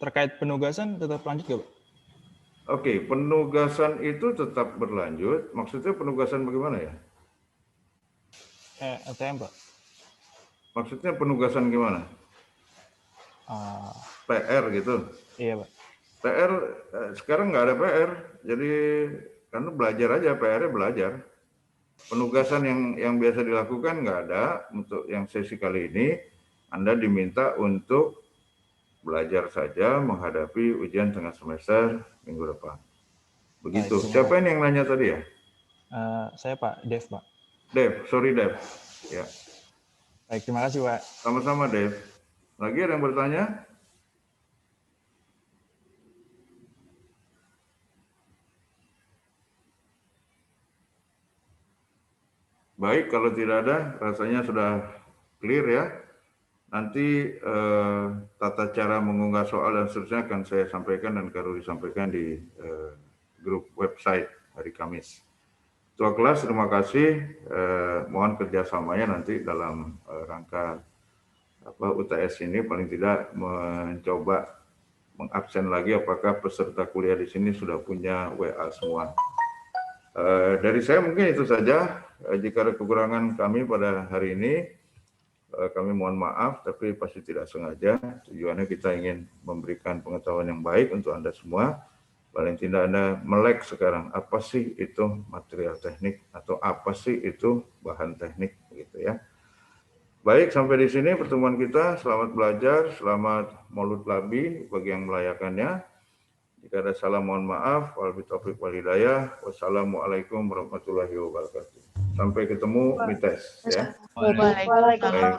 Terkait penugasan tetap lanjut nggak, Pak? Oke, penugasan itu tetap berlanjut. Maksudnya penugasan bagaimana ya? LTM, Pak. Maksudnya penugasan gimana? PR gitu? Iya, Pak. PR, sekarang nggak ada PR. Jadi, karena belajar aja, PR-nya belajar. Penugasan yang biasa dilakukan nggak ada. Untuk yang sesi kali ini, Anda diminta untuk belajar saja menghadapi ujian tengah semester minggu depan. Begitu. Siapa ini yang nanya tadi ya? Saya Pak Dev, Pak. Dev, sorry Dev. Ya. Baik, terima kasih Pak. Sama-sama Dev. Lagi ada yang bertanya? Baik, kalau tidak ada, rasanya sudah clear ya. Nanti tata cara mengunggah soal dan seterusnya akan saya sampaikan dan Kak Ruri sampaikan di grup website hari Kamis. Ketua kelas, terima kasih. Mohon kerjasamanya nanti dalam rangka UTS ini, paling tidak mencoba mengabsen lagi apakah peserta kuliah di sini sudah punya WA semua. Dari saya mungkin itu saja. Jika ada kekurangan kami pada hari ini, kami mohon maaf, tapi pasti tidak sengaja. Tujuannya kita ingin memberikan pengetahuan yang baik untuk Anda semua. Paling tidak Anda melek sekarang, apa sih itu material teknik atau apa sih itu bahan teknik gitu ya. Baik, sampai di sini pertemuan kita. Selamat belajar, selamat Maulud Nabi bagi yang merayakannya. Jika ada salah mohon maaf. Wabillahi taufiq wal hidayah. Wassalamualaikum warahmatullahi wabarakatuh. Sampai ketemu Mites ya. Waalaikumsalam.